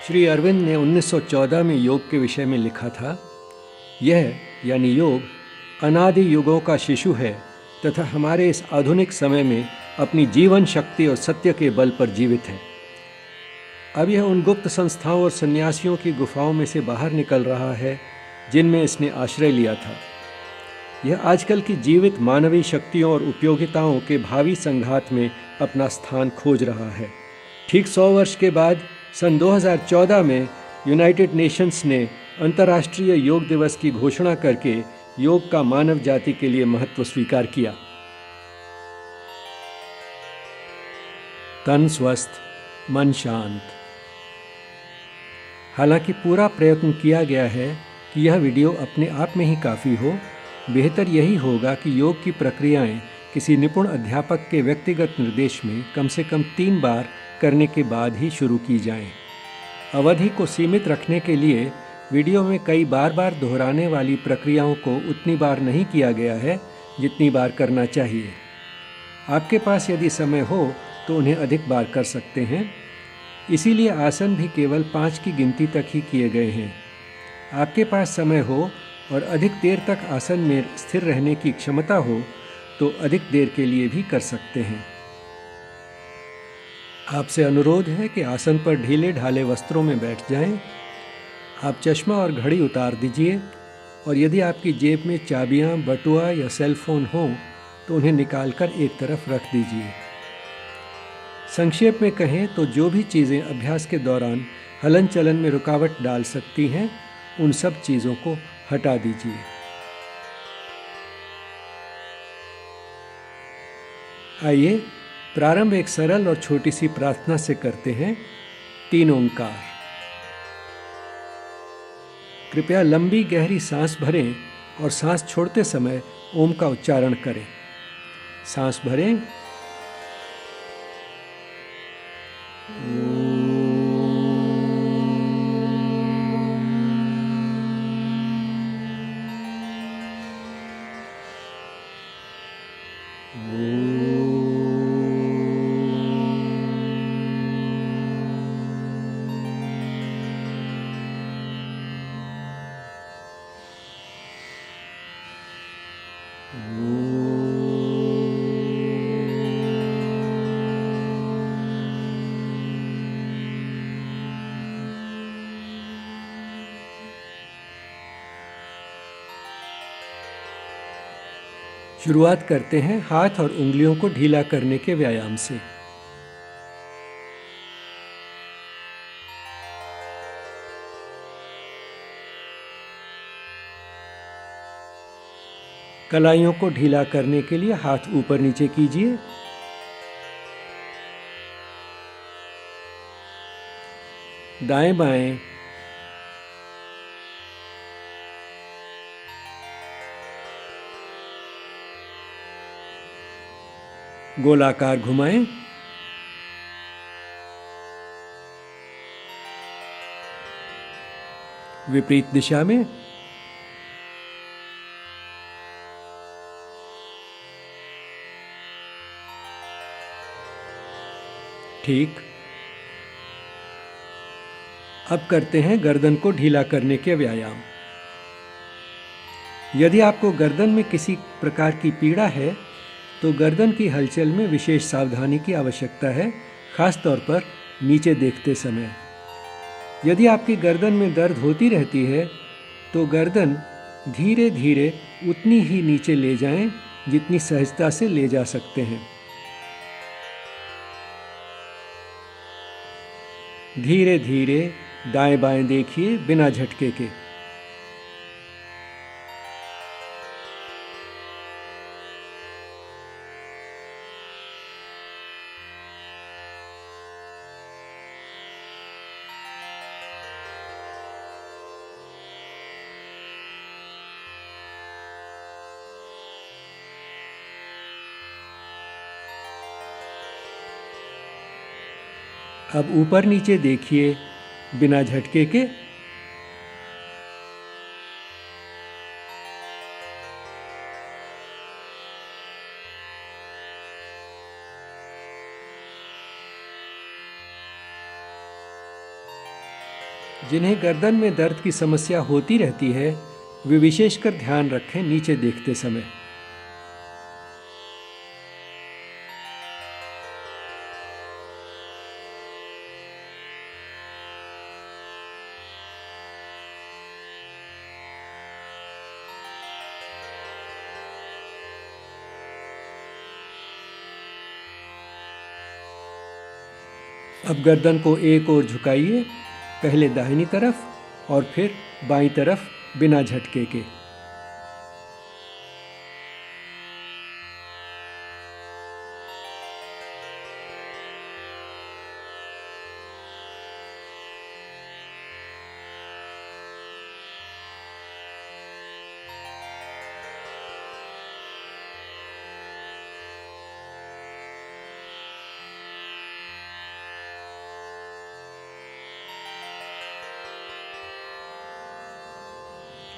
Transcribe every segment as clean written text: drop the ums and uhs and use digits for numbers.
श्री अरविंद ने 1914 में योग के विषय में लिखा था, यह यानी योग अनादि युगों का शिशु है तथा हमारे इस आधुनिक समय में अपनी जीवन शक्ति और सत्य के बल पर जीवित है। अब यह उन गुप्त संस्थाओं और सन्यासियों की गुफाओं में से बाहर निकल रहा है जिनमें इसने आश्रय लिया था। यह आजकल की जीवित मानवीय शक्तियों और उपयोगिताओं के भावी संघात में अपना स्थान खोज रहा है। ठीक 100 वर्ष के बाद सन 2014 में यूनाइटेड नेशंस ने अंतर्राष्ट्रीय योग दिवस की घोषणा करके योग का मानव जाति के लिए महत्व स्वीकार किया। तन स्वस्थ, मन शांत। हालांकि पूरा प्रयत्न किया गया है कि यह वीडियो अपने आप में ही काफ़ी हो, बेहतर यही होगा कि योग की प्रक्रियाएं किसी निपुण अध्यापक के व्यक्तिगत निर्देश में कम से कम 3 बार करने के बाद ही शुरू की जाएं। अवधि को सीमित रखने के लिए वीडियो में कई बार दोहराने वाली प्रक्रियाओं को उतनी बार नहीं किया गया है जितनी बार करना चाहिए। आपके पास यदि समय हो तो उन्हें अधिक बार कर सकते हैं। इसीलिए आसन भी केवल 5 की गिनती तक ही किए गए हैं। आपके पास समय हो और अधिक देर तक आसन में स्थिर रहने की क्षमता हो तो अधिक देर के लिए भी कर सकते हैं। आपसे अनुरोध है कि आसन पर ढीले ढाले वस्त्रों में बैठ जाएं। आप चश्मा और घड़ी उतार दीजिए और यदि आपकी जेब में चाबियां, बटुआ या सेल फोन हो तो उन्हें निकालकर एक तरफ रख दीजिए। संक्षेप में कहें तो जो भी चीज़ें अभ्यास के दौरान हलन चलन में रुकावट डाल सकती हैं, उन सब चीज़ों को हटा दीजिए। आइए प्रारंभ एक सरल और छोटी सी प्रार्थना से करते हैं। 3 ओंकार। कृपया लंबी गहरी सांस भरें और सांस छोड़ते समय ओम का उच्चारण करें। सांस भरें, शुरुआत करते हैं हाथ और उंगलियों को ढीला करने के व्यायाम से। कलाइयों को ढीला करने के लिए हाथ ऊपर नीचे कीजिए। दाएं बाएं, गोलाकार घुमाएं। विपरीत दिशा में, ठीक। अब करते हैं गर्दन को ढीला करने के व्यायाम। यदि आपको गर्दन में किसी प्रकार की पीड़ा है तो गर्दन की हलचल में विशेष सावधानी की आवश्यकता है, खास तौर पर नीचे देखते समय। यदि आपकी गर्दन में दर्द होती रहती है तो गर्दन धीरे धीरे उतनी ही नीचे ले जाएं जितनी सहजता से ले जा सकते हैं। धीरे धीरे दाएं बाएं देखिए बिना झटके के। अब ऊपर नीचे देखिए बिना झटके के। जिन्हें गर्दन में दर्द की समस्या होती रहती है वे विशेषकर ध्यान रखें नीचे देखते समय। अब गर्दन को एक ओर झुकाइए, पहले दाहिनी तरफ और फिर बाईं तरफ बिना झटके के।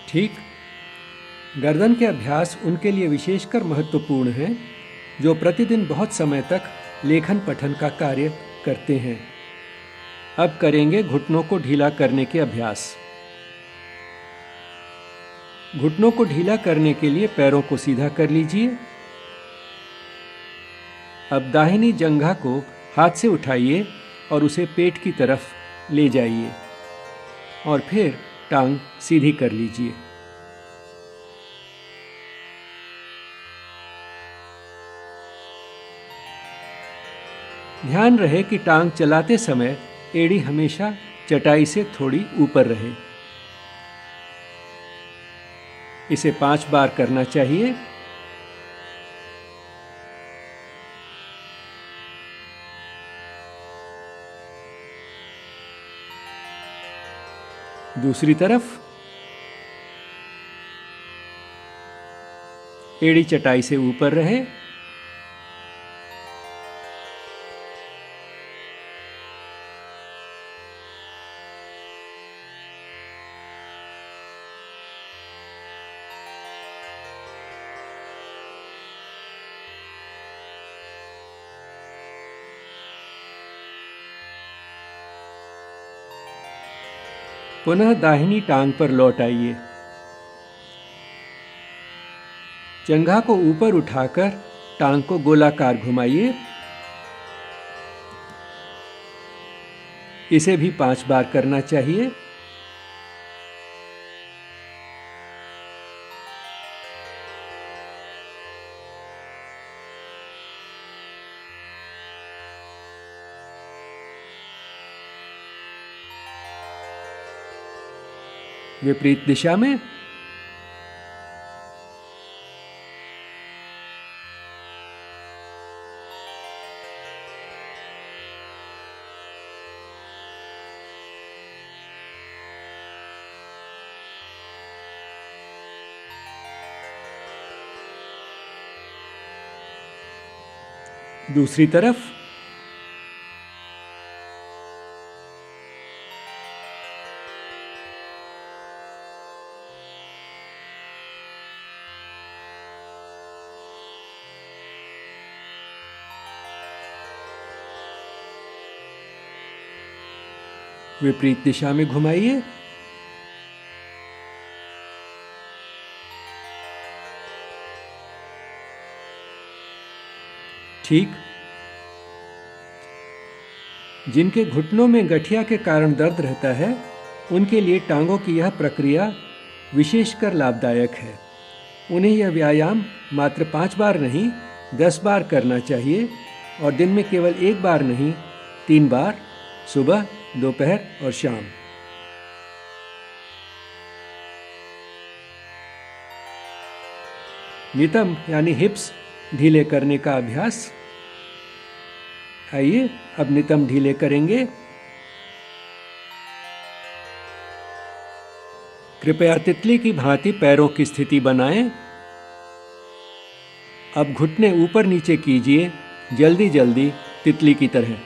ठीक, गर्दन के अभ्यास उनके लिए विशेषकर महत्वपूर्ण हैं जो प्रतिदिन बहुत समय तक लेखन पठन का कार्य करते हैं। अब करेंगे घुटनों को ढीला करने के अभ्यास। घुटनों को ढीला करने के लिए पैरों को सीधा कर लीजिए। अब दाहिनी जंघा को हाथ से उठाइए और उसे पेट की तरफ ले जाइए और फिर टांग सीधी कर लीजिए। ध्यान रहे कि टांग चलाते समय एड़ी हमेशा चटाई से थोड़ी ऊपर रहे। इसे 5 बार करना चाहिए। दूसरी तरफ एड़ी चटाई से ऊपर रहे। पुनः दाहिनी टांग पर लौट आइए। जंघा को ऊपर उठाकर टांग को गोलाकार घुमाइए। इसे भी 5 बार करना चाहिए। विपरीत दिशा में दूसरी तरफ विपरीत दिशा में घुमाइए। ठीक, जिनके घुटनों में गठिया के कारण दर्द रहता है उनके लिए टांगों की यह प्रक्रिया विशेषकर लाभदायक है। उन्हें यह व्यायाम मात्र 5 बार नहीं 10 बार करना चाहिए और दिन में केवल 1 बार नहीं 3 बार, सुबह, दोपहर और शाम। नितंब यानी हिप्स ढीले करने का अभ्यास। आइए अब नितंब ढीले करेंगे। कृपया तितली की भांति पैरों की स्थिति बनाएं। अब घुटने ऊपर नीचे कीजिए, जल्दी जल्दी तितली की तरह।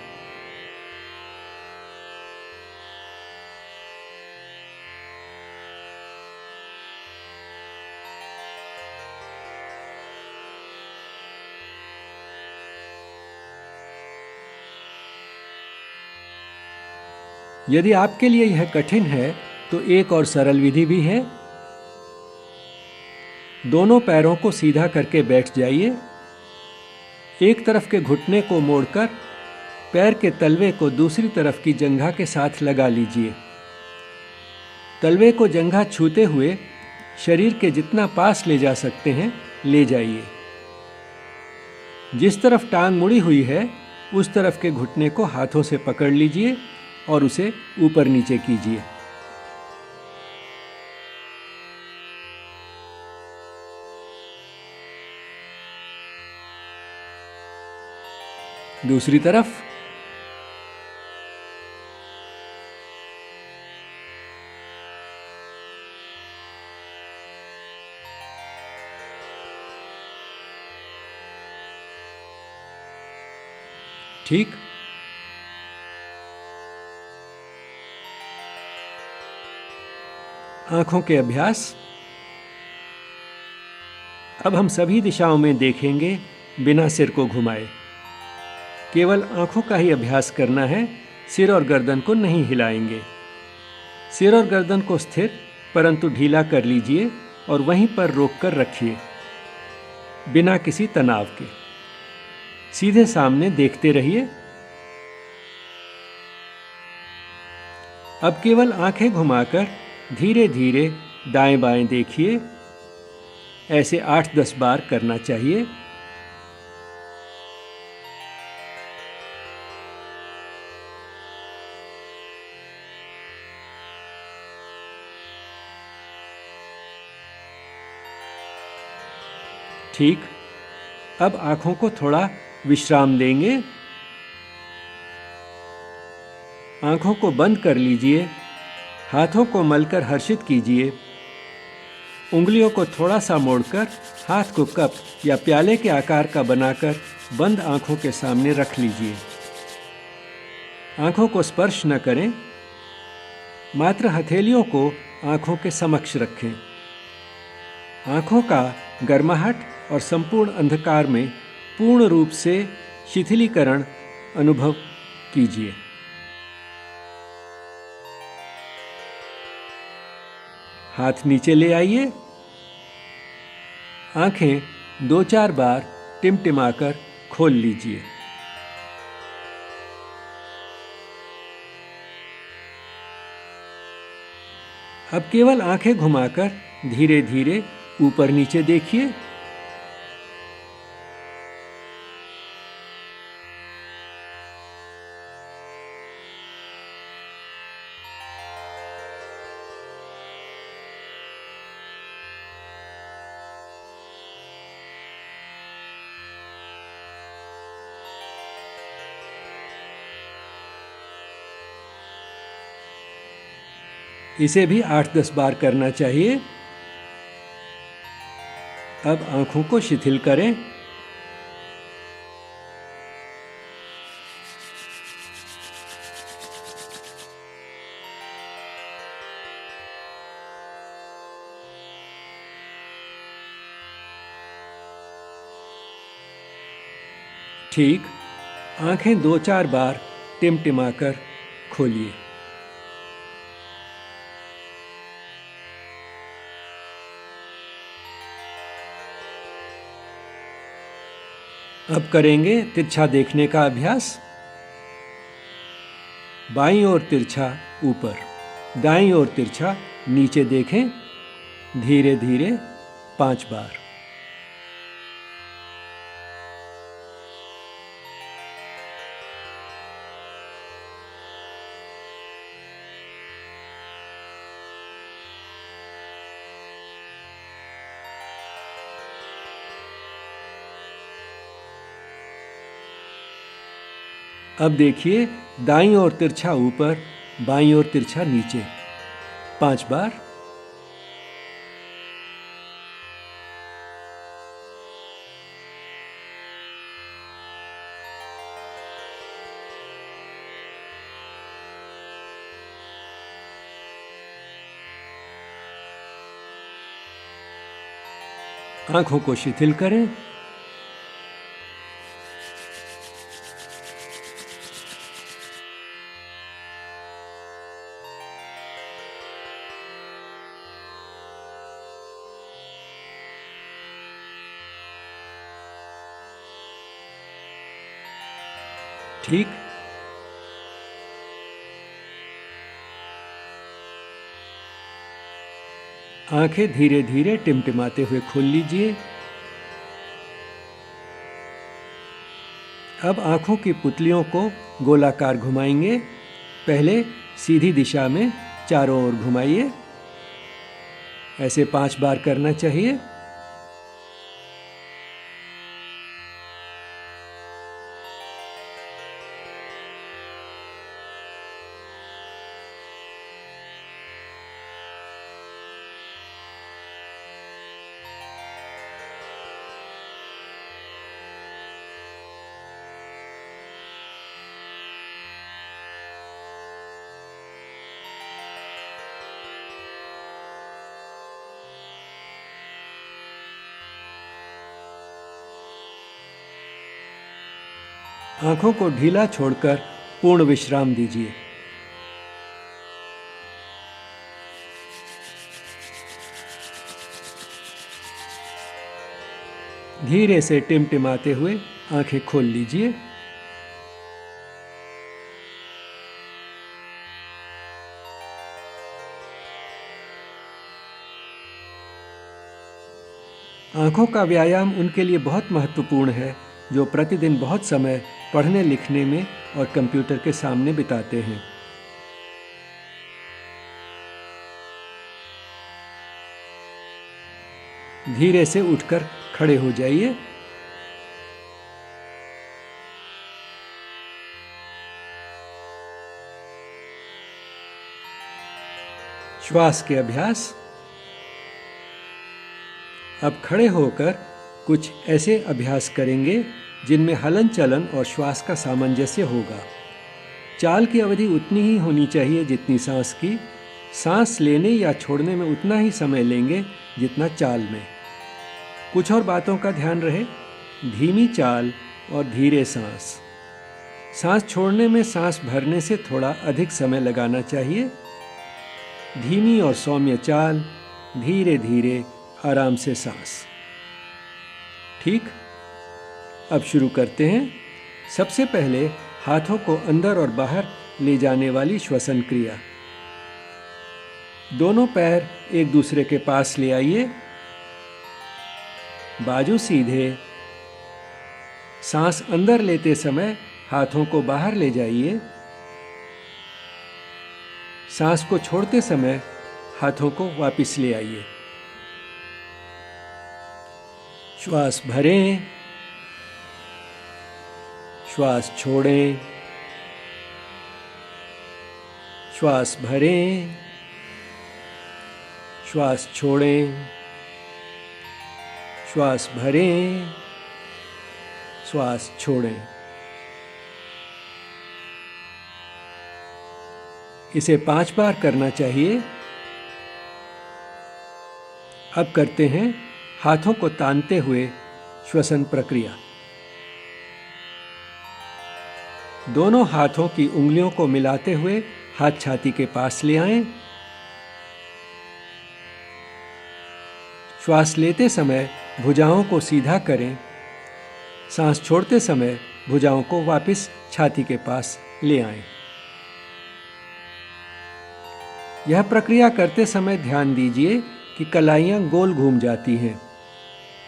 यदि आपके लिए यह कठिन है तो एक और सरल विधि भी है। दोनों पैरों को सीधा करके बैठ जाइए। एक तरफ के घुटने को मोड़कर पैर के तलवे को दूसरी तरफ की जंघा के साथ लगा लीजिए। तलवे को जंघा छूते हुए शरीर के जितना पास ले जा सकते हैं ले जाइए। जिस तरफ टांग मुड़ी हुई है उस तरफ के घुटने को हाथों से पकड़ लीजिए और उसे ऊपर नीचे कीजिए। दूसरी तरफ। ठीक। आंखों के अभ्यास। अब हम सभी दिशाओं में देखेंगे बिना सिर को घुमाए। केवल आंखों का ही अभ्यास करना है, सिर और गर्दन को नहीं हिलाएंगे। सिर और गर्दन को स्थिर परंतु ढीला कर लीजिए और वहीं पर रोककर रखिए, बिना किसी तनाव के। सीधे सामने देखते रहिए। अब केवल आंखें घुमाकर धीरे धीरे दाएं बाएं देखिए। ऐसे 8-10 बार करना चाहिए। ठीक। अब आंखों को थोड़ा विश्राम देंगे। आंखों को बंद कर लीजिए। हाथों को मलकर हर्षित कीजिए। उंगलियों को थोड़ा सा मोड़कर हाथ को कप या प्याले के आकार का बनाकर बंद आंखों के सामने रख लीजिए। आंखों को स्पर्श न करें, मात्र हथेलियों को आंखों के समक्ष रखें। आंखों का गर्माहट और संपूर्ण अंधकार में पूर्ण रूप से शिथिलीकरण अनुभव कीजिए। हाथ नीचे ले आइए। आंखें 2-4 बार टिमटिमाकर खोल लीजिए। अब केवल आंखें घुमाकर धीरे धीरे ऊपर नीचे देखिए। इसे भी 8-10 बार करना चाहिए। अब आंखों को शिथिल करें। ठीक। आंखें 2-4 बार टिमटिमाकर खोलिए। अब करेंगे तिरछा देखने का अभ्यास। बाईं ओर तिरछा ऊपर, दाईं ओर तिरछा नीचे देखें। धीरे धीरे 5 बार। अब देखिए, दाईं ओर तिरछा ऊपर, बाईं ओर तिरछा नीचे। 5 बार। आंखों को शिथिल करें। ठीक। आंखें धीरे धीरे टिमटिमाते हुए खोल लीजिए। अब आंखों की पुतलियों को गोलाकार घुमाएंगे। पहले सीधी दिशा में चारों ओर घुमाइए। ऐसे 5 बार करना चाहिए। आंखों को ढीला छोड़कर पूर्ण विश्राम दीजिए। धीरे से टिमटिमाते हुए आंखें खोल लीजिए। आंखों का व्यायाम उनके लिए बहुत महत्वपूर्ण है जो प्रतिदिन बहुत समय पढ़ने लिखने में और कंप्यूटर के सामने बिताते हैं। धीरे से उठकर खड़े हो जाइए। श्वास के अभ्यास। अब खड़े होकर कुछ ऐसे अभ्यास करेंगे जिनमें हलन चलन और श्वास का सामंजस्य होगा। चाल की अवधि उतनी ही होनी चाहिए जितनी सांस की। सांस लेने या छोड़ने में उतना ही समय लेंगे जितना चाल में। कुछ और बातों का ध्यान रहे। धीमी चाल और धीरे सांस। सांस छोड़ने में सांस भरने से थोड़ा अधिक समय लगाना चाहिए। धीमी और सौम्य चाल, धीरे धीरे आराम से सांस। ठीक। अब शुरू करते हैं। सबसे पहले हाथों को अंदर और बाहर ले जाने वाली श्वसन क्रिया। दोनों पैर एक दूसरे के पास ले आइए। बाजू सीधे। सांस अंदर लेते समय हाथों को बाहर ले जाइए। सांस को छोड़ते समय हाथों को वापस ले आइए। श्वास भरें, श्वास छोड़ें, श्वास भरें, श्वास छोड़ें, श्वास भरें, श्वास छोड़ें। इसे 5 बार करना चाहिए। अब करते हैं हाथों को तानते हुए श्वसन प्रक्रिया। दोनों हाथों की उंगलियों को मिलाते हुए हाथ छाती के पास ले आएं। श्वास लेते समय भुजाओं को सीधा करें। सांस छोड़ते समय भुजाओं को वापस छाती के पास ले आएं। यह प्रक्रिया करते समय ध्यान दीजिए कि कलाइयाँ गोल घूम जाती हैं।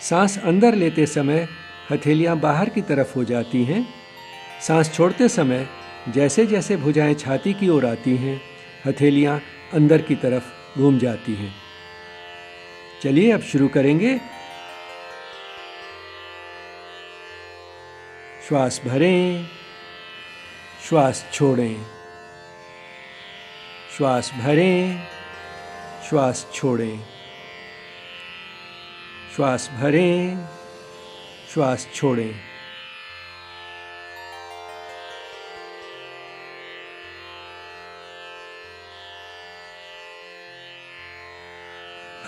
सांस अंदर लेते समय हथेलियाँ बाहर की तरफ हो जाती हैं। सांस छोड़ते समय जैसे जैसे भुजाएं छाती की ओर आती हैं, हथेलियाँ अंदर की तरफ घूम जाती हैं। चलिए अब शुरू करेंगे। श्वास भरें, श्वास छोड़ें, श्वास भरें, श्वास छोड़ें, श्वास भरें, श्वास छोड़ें।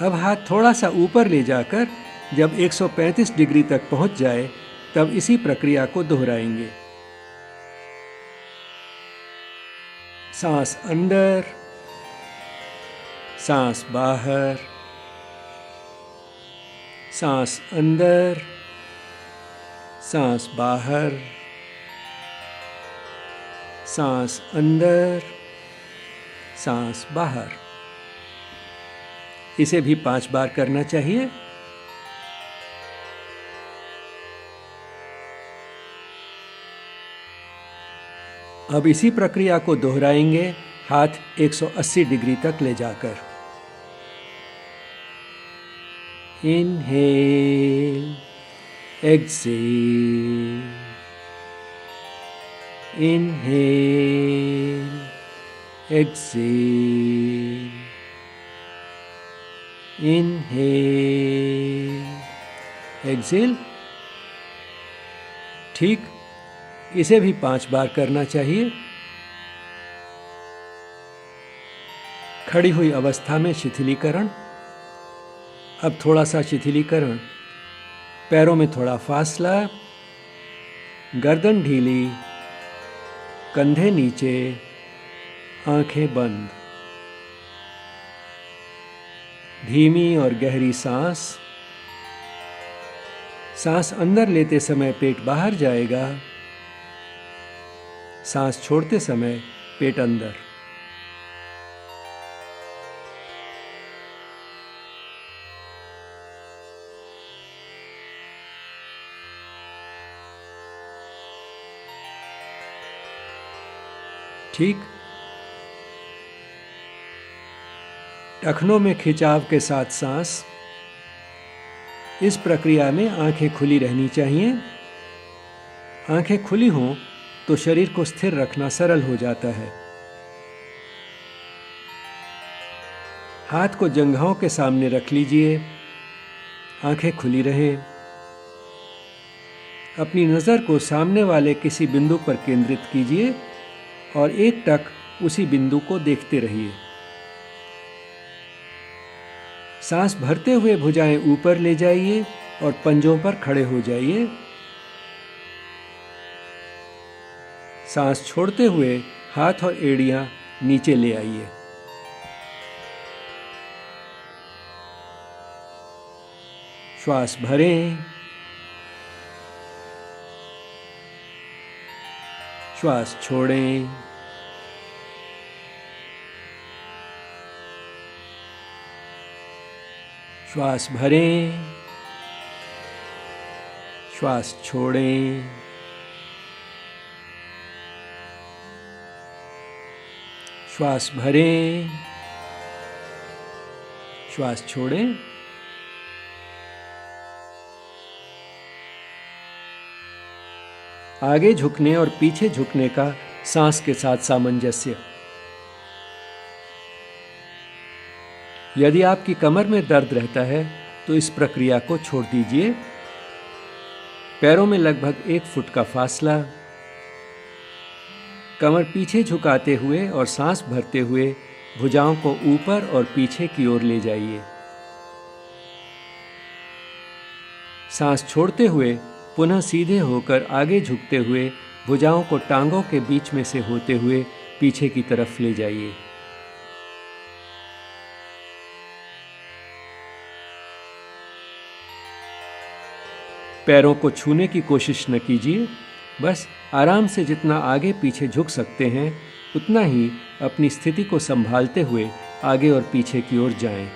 अब हाथ थोड़ा सा ऊपर ले जाकर जब 135 डिग्री तक पहुंच जाए तब इसी प्रक्रिया को दोहराएंगे। सांस अंदर, सांस बाहर, सांस अंदर, सांस बाहर, सांस अंदर, सांस बाहर। इसे भी 5 बार करना चाहिए। अब इसी प्रक्रिया को दोहराएंगे हाथ 180 डिग्री तक ले जाकर। Inhale, exhale, inhale, exhale, inhale, exhale. ठीक, इसे भी 5 बार करना चाहिए। खड़ी हुई अवस्था में शिथिलीकरण। अब थोड़ा सा शिथिलीकरण, पैरों में थोड़ा फासला, गर्दन ढीली, कंधे नीचे, आंखें बंद। धीमी और गहरी सांस। सांस अंदर लेते समय पेट बाहर जाएगा, सांस छोड़ते समय पेट अंदर। ठीक, टखनों में खिंचाव के साथ सांस। इस प्रक्रिया में आंखें खुली रहनी चाहिए। आंखें खुली हों तो शरीर को स्थिर रखना सरल हो जाता है। हाथ को जंघाओं के सामने रख लीजिए, आंखें खुली रहें। अपनी नज़र को सामने वाले किसी बिंदु पर केंद्रित कीजिए और एकटक उसी बिंदु को देखते रहिए। सांस भरते हुए भुजाएं ऊपर ले जाइए और पंजों पर खड़े हो जाइए। सांस छोड़ते हुए हाथ और एड़ियां नीचे ले आइए। श्वास भरें, श्वास छोड़ें। श्वास भरें, श्वास छोड़ें। श्वास भरें, श्वास छोड़ें। आगे झुकने और पीछे झुकने का सांस के साथ सामंजस्य। यदि आपकी कमर में दर्द रहता है तो इस प्रक्रिया को छोड़ दीजिए। पैरों में लगभग 1 फुट का फासला। कमर पीछे झुकाते हुए और सांस भरते हुए भुजाओं को ऊपर और पीछे की ओर ले जाइए। सांस छोड़ते हुए पुनः सीधे होकर आगे झुकते हुए भुजाओं को टांगों के बीच में से होते हुए पीछे की तरफ ले जाइए। पैरों को छूने की कोशिश न कीजिए, बस आराम से जितना आगे पीछे झुक सकते हैं उतना ही अपनी स्थिति को संभालते हुए आगे और पीछे की ओर जाएं।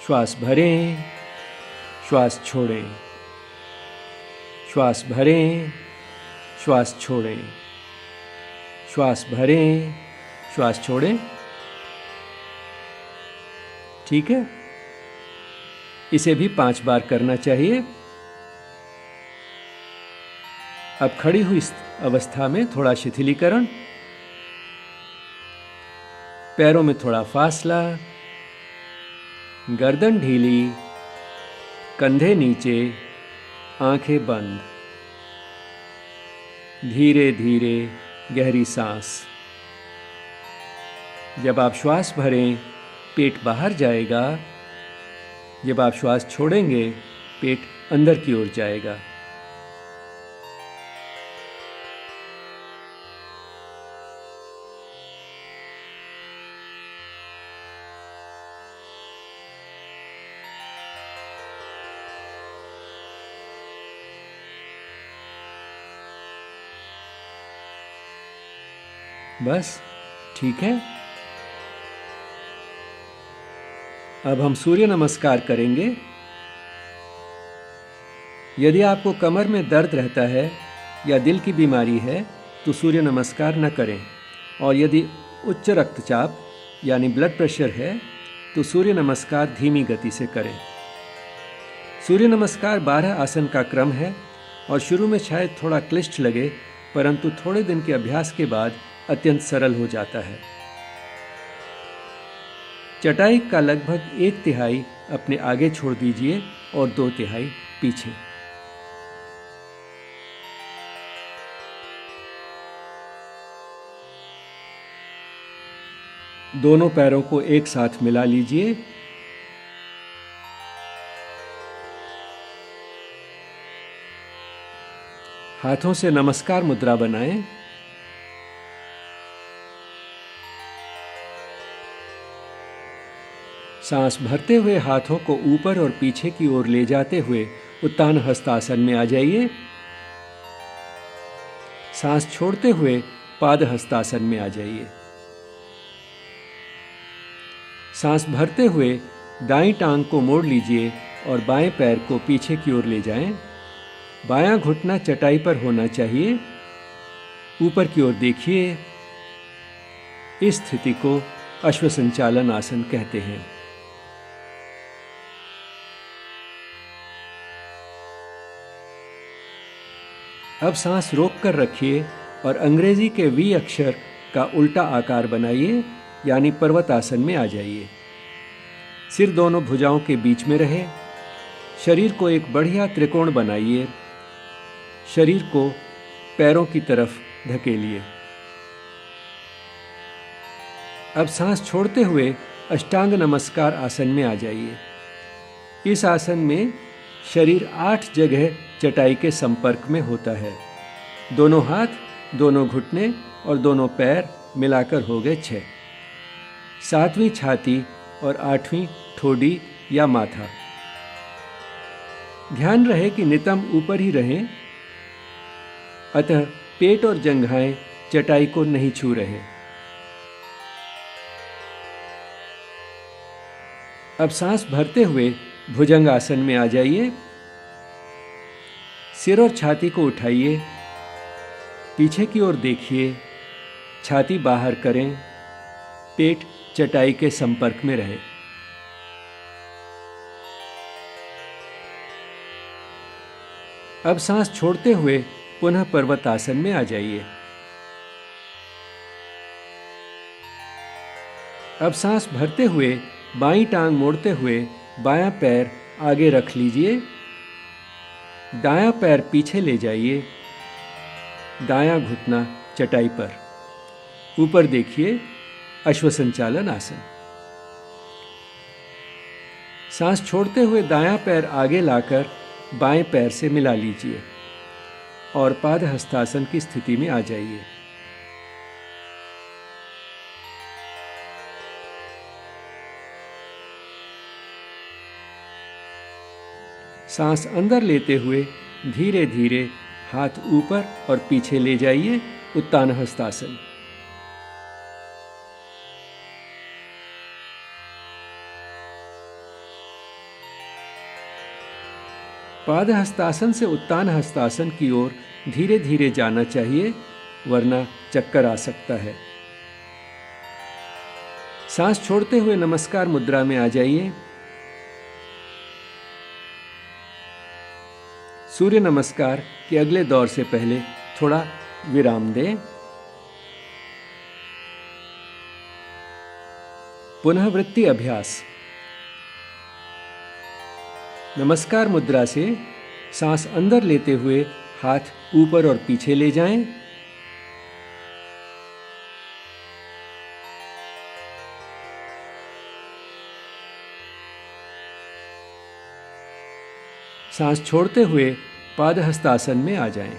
श्वास भरें, श्वास छोड़ें। श्वास भरें, श्वास छोड़ें। श्वास भरें, श्वास छोड़ें। ठीक है, इसे भी 5 बार करना चाहिए। अब खड़ी हुई अवस्था में थोड़ा शिथिलीकरण, पैरों में थोड़ा फासला, गर्दन ढीली, कंधे नीचे, आंखें बंद। धीरे धीरे गहरी सांस। जब आप श्वास भरें पेट बाहर जाएगा, जब आप श्वास छोड़ेंगे पेट अंदर की ओर जाएगा। बस ठीक है। अब हम सूर्य नमस्कार करेंगे। यदि आपको कमर में दर्द रहता है या दिल की बीमारी है तो सूर्य नमस्कार न करें, और यदि उच्च रक्तचाप यानी ब्लड प्रेशर है तो सूर्य नमस्कार धीमी गति से करें। सूर्य नमस्कार 12 आसन का क्रम है और शुरू में शायद थोड़ा क्लिष्ट लगे, परंतु थोड़े दिन के अभ्यास के बाद अत्यंत सरल हो जाता है। चटाई का लगभग 1/3 अपने आगे छोड़ दीजिए और 2/3 पीछे। दोनों पैरों को एक साथ मिला लीजिए। हाथों से नमस्कार मुद्रा बनाएं। सांस भरते हुए हाथों को ऊपर और पीछे की ओर ले जाते हुए उत्तान हस्तासन में आ जाइए। सांस छोड़ते हुए पाद हस्तासन में आ जाइए। सांस भरते हुए दाईं टांग को मोड़ लीजिए और बाएं पैर को पीछे की ओर ले जाएं। बायां घुटना चटाई पर होना चाहिए। ऊपर की ओर देखिए। इस स्थिति को अश्वसंचालन आसन कहते हैं। अब सांस रोक कर रखिए और अंग्रेजी के वी अक्षर का उल्टा आकार बनाइए, यानी पर्वतासन में आ जाइए। सिर दोनों भुजाओं के बीच में रहे। शरीर को एक बढ़िया त्रिकोण बनाइए। शरीर को पैरों की तरफ धकेलिए। अब सांस छोड़ते हुए अष्टांग नमस्कार आसन में आ जाइए। इस आसन में शरीर 8 जगह चटाई के संपर्क में होता है। दोनों हाथ, दोनों घुटने और दोनों पैर मिलाकर हो गए 6। 7वीं छाती और 8वीं ठोडी या माथा। ध्यान रहे कि नितंब ऊपर ही रहें, अतः पेट और जंघाएं चटाई को नहीं छू रहे। अब सांस भरते हुए भुजंग आसन में आ जाइए। सिर और छाती को उठाइए। पीछे की ओर देखिए। छाती बाहर करें। पेट चटाई के संपर्क में रहे। अब सांस छोड़ते हुए पुनः पर्वतासन में आ जाइए। अब सांस भरते हुए बाईं टांग मोड़ते हुए बायां पैर आगे रख लीजिए। दायां पैर पीछे ले जाइए। दायां घुटना चटाई पर। ऊपर देखिए, अश्वसंचालन आसन। सांस छोड़ते हुए दायां पैर आगे लाकर बाएं पैर से मिला लीजिए और पाद हस्तासन की स्थिति में आ जाइए। सांस अंदर लेते हुए धीरे धीरे हाथ ऊपर और पीछे ले जाइए, उत्तान हस्तासन। पाद हस्तासन से उत्तान हस्तासन की ओर धीरे धीरे जाना चाहिए, वरना चक्कर आ सकता है। सांस छोड़ते हुए नमस्कार मुद्रा में आ जाइए। सूर्य नमस्कार के अगले दौर से पहले थोड़ा विराम दें। पुनःवृत्ति अभ्यास। नमस्कार मुद्रा से सांस अंदर लेते हुए हाथ ऊपर और पीछे ले जाएं। सांस छोड़ते हुए पाद हस्तासन में आ जाएं।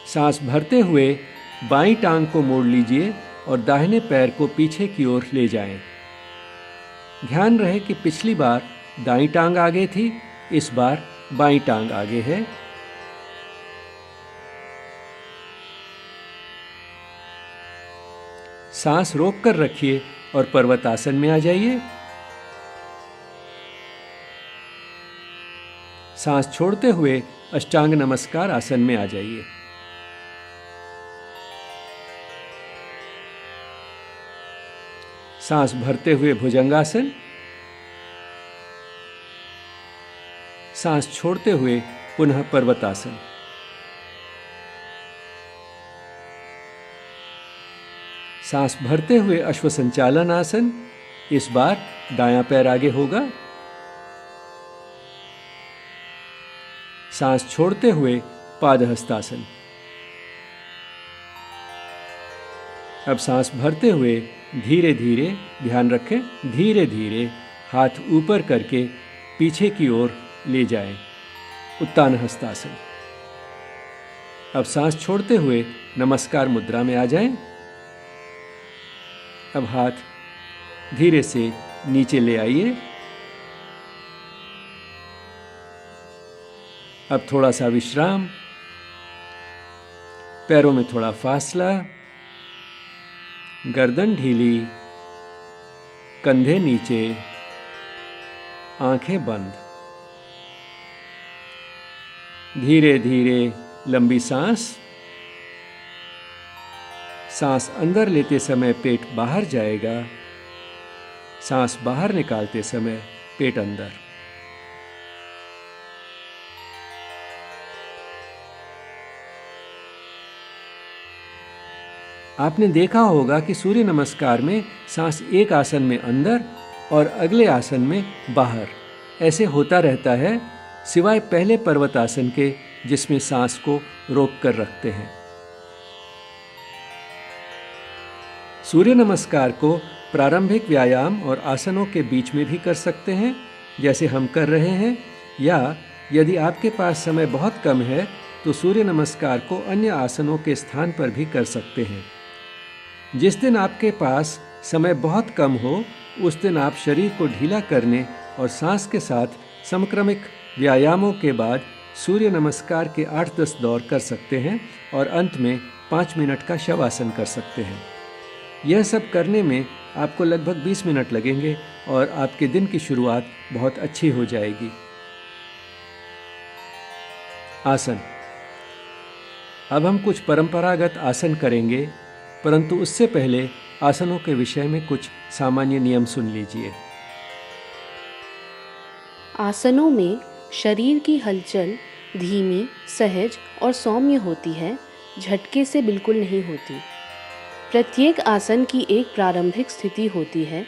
सांस भरते हुए बाईं टांग को मोड़ लीजिए और दाहिने पैर को पीछे की ओर ले जाएं। ध्यान रहे कि पिछली बार दाईं टांग आगे थी, इस बार बाईं टांग आगे है। सांस रोक कर रखिए और पर्वतासन में आ जाइए। सांस छोड़ते हुए अष्टांग नमस्कार आसन में आ जाइए। सांस भरते हुए भुजंगासन, सांस छोड़ते हुए पुनः पर्वतासन। सांस भरते हुए अश्वसंचालन आसन, इस बार दायां पैर आगे होगा। सांस छोड़ते हुए पादहस्तासन। अब सांस भरते हुए धीरे धीरे, ध्यान रखें, धीरे धीरे हाथ ऊपर करके पीछे की ओर ले जाएं, उत्तान हस्तासन। अब सांस छोड़ते हुए नमस्कार मुद्रा में आ जाएं। अब हाथ धीरे से नीचे ले आइए। अब थोड़ा सा विश्राम, पैरों में थोड़ा फासला, गर्दन ढीली, कंधे नीचे, आंखें बंद। धीरे धीरे लंबी सांस। सांस अंदर लेते समय पेट बाहर जाएगा, सांस बाहर निकालते समय पेट अंदर। आपने देखा होगा कि सूर्य नमस्कार में सांस एक आसन में अंदर और अगले आसन में बाहर ऐसे होता रहता है, सिवाय पहले पर्वतासन के जिसमें सांस को रोक कर रखते हैं। सूर्य नमस्कार को प्रारंभिक व्यायाम और आसनों के बीच में भी कर सकते हैं, जैसे हम कर रहे हैं, या यदि आपके पास समय बहुत कम है तो सूर्य नमस्कार को अन्य आसनों के स्थान पर भी कर सकते हैं। जिस दिन आपके पास समय बहुत कम हो, उस दिन आप शरीर को ढीला करने और सांस के साथ समक्रमिक व्यायामों के बाद सूर्य नमस्कार के 8-10 दौर कर सकते हैं और अंत में 5 मिनट का शवासन कर सकते हैं। यह सब करने में आपको लगभग 20 मिनट लगेंगे और आपके दिन की शुरुआत बहुत अच्छी हो जाएगी। आसन। अब हम कुछ परंपरागत आसन करेंगे, परंतु उससे पहले आसनों के विषय में कुछ सामान्य नियम सुन लीजिए। आसनों में शरीर की हलचल धीमी, सहज और सौम्य होती है, झटके से बिल्कुल नहीं होती। प्रत्येक आसन की एक प्रारंभिक स्थिति होती है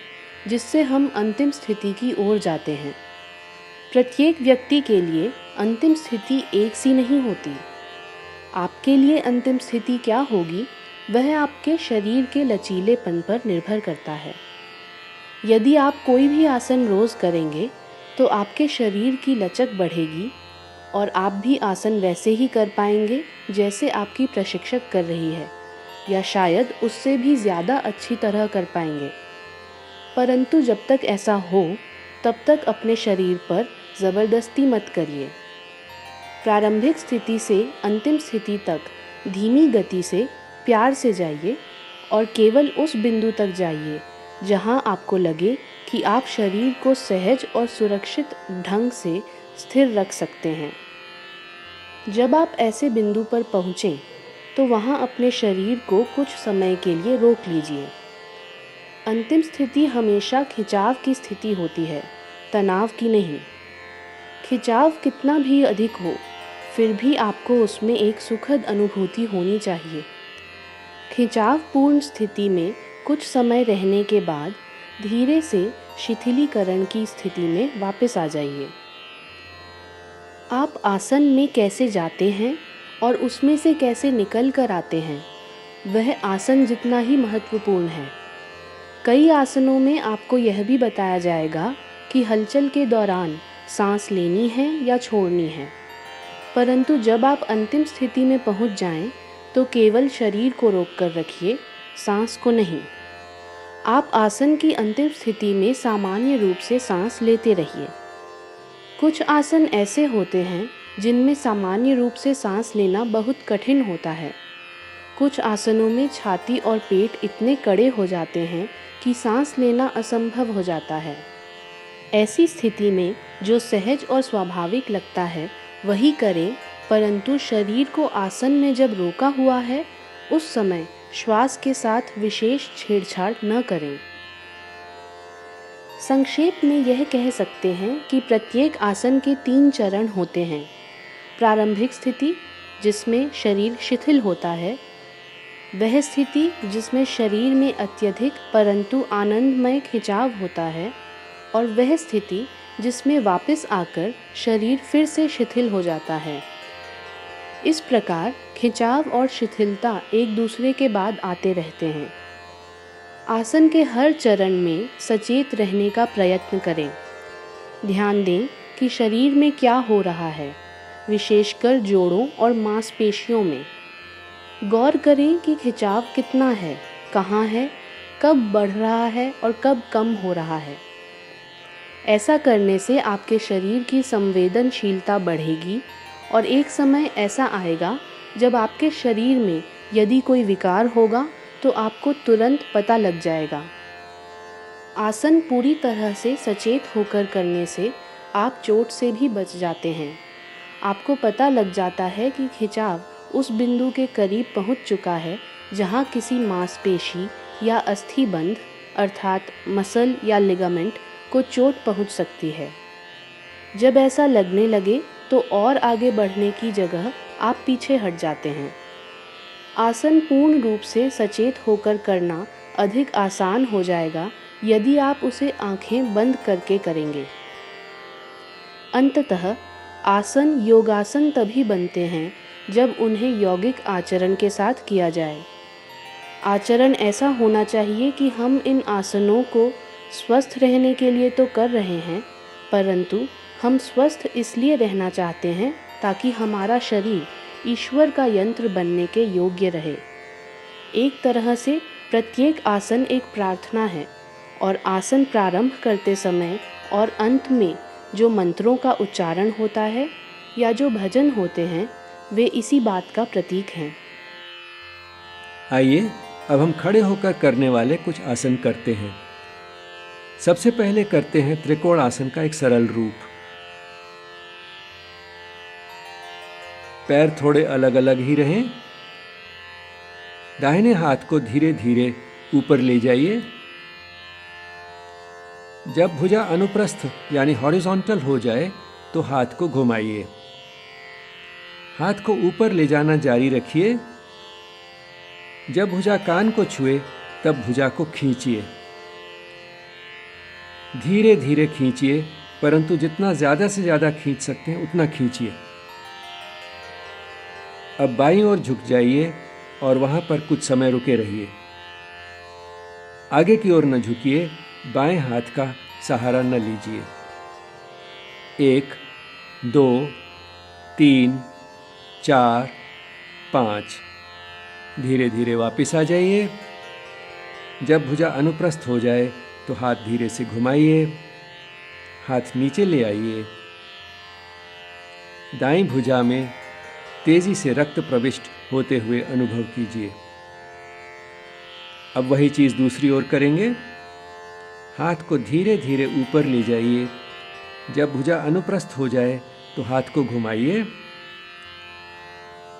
जिससे हम अंतिम स्थिति की ओर जाते हैं। प्रत्येक व्यक्ति के लिए अंतिम स्थिति एक सी नहीं होती। आपके लिए अंतिम स्थिति क्या होगी, वह आपके शरीर के लचीलेपन पर निर्भर करता है। यदि आप कोई भी आसन रोज़ करेंगे तो आपके शरीर की लचक बढ़ेगी और आप भी आसन वैसे ही कर पाएंगे जैसे आपकी प्रशिक्षक कर रही है, या शायद उससे भी ज़्यादा अच्छी तरह कर पाएंगे। परंतु जब तक ऐसा हो, तब तक अपने शरीर पर ज़बरदस्ती मत करिए। प्रारंभिक स्थिति से अंतिम स्थिति तक धीमी गति से प्यार से जाइए और केवल उस बिंदु तक जाइए जहां आपको लगे कि आप शरीर को सहज और सुरक्षित ढंग से स्थिर रख सकते हैं। जब आप ऐसे बिंदु पर पहुँचें तो वहां अपने शरीर को कुछ समय के लिए रोक लीजिए। अंतिम स्थिति हमेशा खिंचाव की स्थिति होती है, तनाव की नहीं। खिंचाव कितना भी अधिक हो, फिर भी आपको उसमें एक सुखद अनुभूति होनी चाहिए। खिंचाव पूर्ण स्थिति में कुछ समय रहने के बाद धीरे से शिथिलीकरण की स्थिति में वापस आ जाइए। आप आसन में कैसे जाते हैं और उसमें से कैसे निकल कर आते हैं, वह आसन जितना ही महत्वपूर्ण है। कई आसनों में आपको यह भी बताया जाएगा कि हलचल के दौरान सांस लेनी है या छोड़नी है, परंतु जब आप अंतिम स्थिति में पहुंच जाएं, तो केवल शरीर को रोक कर रखिए, सांस को नहीं। आप आसन की अंतिम स्थिति में सामान्य रूप से सांस लेते रहिए। कुछ आसन ऐसे होते हैं जिनमें सामान्य रूप से सांस लेना बहुत कठिन होता है। कुछ आसनों में छाती और पेट इतने कड़े हो जाते हैं कि सांस लेना असंभव हो जाता है। ऐसी स्थिति में जो सहज और स्वाभाविक लगता है वही करें, परंतु शरीर को आसन में जब रोका हुआ है उस समय श्वास के साथ विशेष छेड़छाड़ न करें। संक्षेप में यह कह सकते हैं कि प्रत्येक आसन के 3 चरण होते हैं। प्रारंभिक स्थिति जिसमें शरीर शिथिल होता है, वह स्थिति जिसमें शरीर में अत्यधिक परंतु आनंदमय खिंचाव होता है, और वह स्थिति जिसमें वापस आकर शरीर फिर से शिथिल हो जाता है। इस प्रकार खिंचाव और शिथिलता एक दूसरे के बाद आते रहते हैं। आसन के हर चरण में सचेत रहने का प्रयत्न करें। ध्यान दें कि शरीर में क्या हो रहा है, विशेषकर जोड़ों और मांसपेशियों में। गौर करें कि खिंचाव कितना है, कहाँ है, कब बढ़ रहा है और कब कम हो रहा है। ऐसा करने से आपके शरीर की संवेदनशीलता बढ़ेगी और एक समय ऐसा आएगा जब आपके शरीर में यदि कोई विकार होगा तो आपको तुरंत पता लग जाएगा। आसन पूरी तरह से सचेत होकर करने से आप चोट से भी बच जाते हैं। आपको पता लग जाता है कि खिंचाव उस बिंदु के करीब पहुंच चुका है जहां किसी मांसपेशी या अस्थिबंध अर्थात मसल या लिगामेंट को चोट पहुंच सकती है। जब ऐसा लगने लगे तो और आगे बढ़ने की जगह आप पीछे हट जाते हैं। आसन पूर्ण रूप से सचेत होकर करना अधिक आसान हो जाएगा यदि आप उसे आंखें बंद करके करेंगे। अंततः आसन योगासन तभी बनते हैं जब उन्हें यौगिक आचरण के साथ किया जाए। आचरण ऐसा होना चाहिए कि हम इन आसनों को स्वस्थ रहने के लिए तो कर रहे हैं, परंतु हम स्वस्थ इसलिए रहना चाहते हैं ताकि हमारा शरीर ईश्वर का यंत्र बनने के योग्य रहे। एक तरह से प्रत्येक आसन एक प्रार्थना है और आसन प्रारंभ करते समय और अंत में जो मंत्रों का उच्चारण होता है या जो भजन होते हैं वे इसी बात का प्रतीक हैं। आइए अब हम खड़े होकर करने वाले कुछ आसन करते हैं। सबसे पहले करते हैं त्रिकोण आसन का एक सरल रूप। पैर थोड़े अलग अलग ही रहें। दाहिने हाथ को धीरे धीरे ऊपर ले जाइए। जब भुजा अनुप्रस्थ यानी हॉरिजॉन्टल हो जाए तो हाथ को घुमाइए। हाथ को ऊपर ले जाना जारी रखिए। जब भुजा कान को छुए तब भुजा को खींचिए। धीरे धीरे खींचिए, परंतु जितना ज़्यादा से ज़्यादा खींच सकते हैं उतना खींचिए। अब बाईं ओर झुक जाइए और वहां पर कुछ समय रुके रहिए। आगे की ओर न झुकिए, बाएं हाथ का सहारा न लीजिए। 1, 2, 3, 4, 5। धीरे धीरे वापस आ जाइए। जब भुजा अनुप्रस्थ हो जाए तो हाथ धीरे से घुमाइए। हाथ नीचे ले आइए। दाईं भुजा में तेजी से रक्त प्रविष्ट होते हुए अनुभव कीजिए। अब वही चीज दूसरी ओर करेंगे। हाथ को धीरे धीरे ऊपर ले जाइए। जब भुजा अनुप्रस्थ हो जाए तो हाथ को घुमाइए।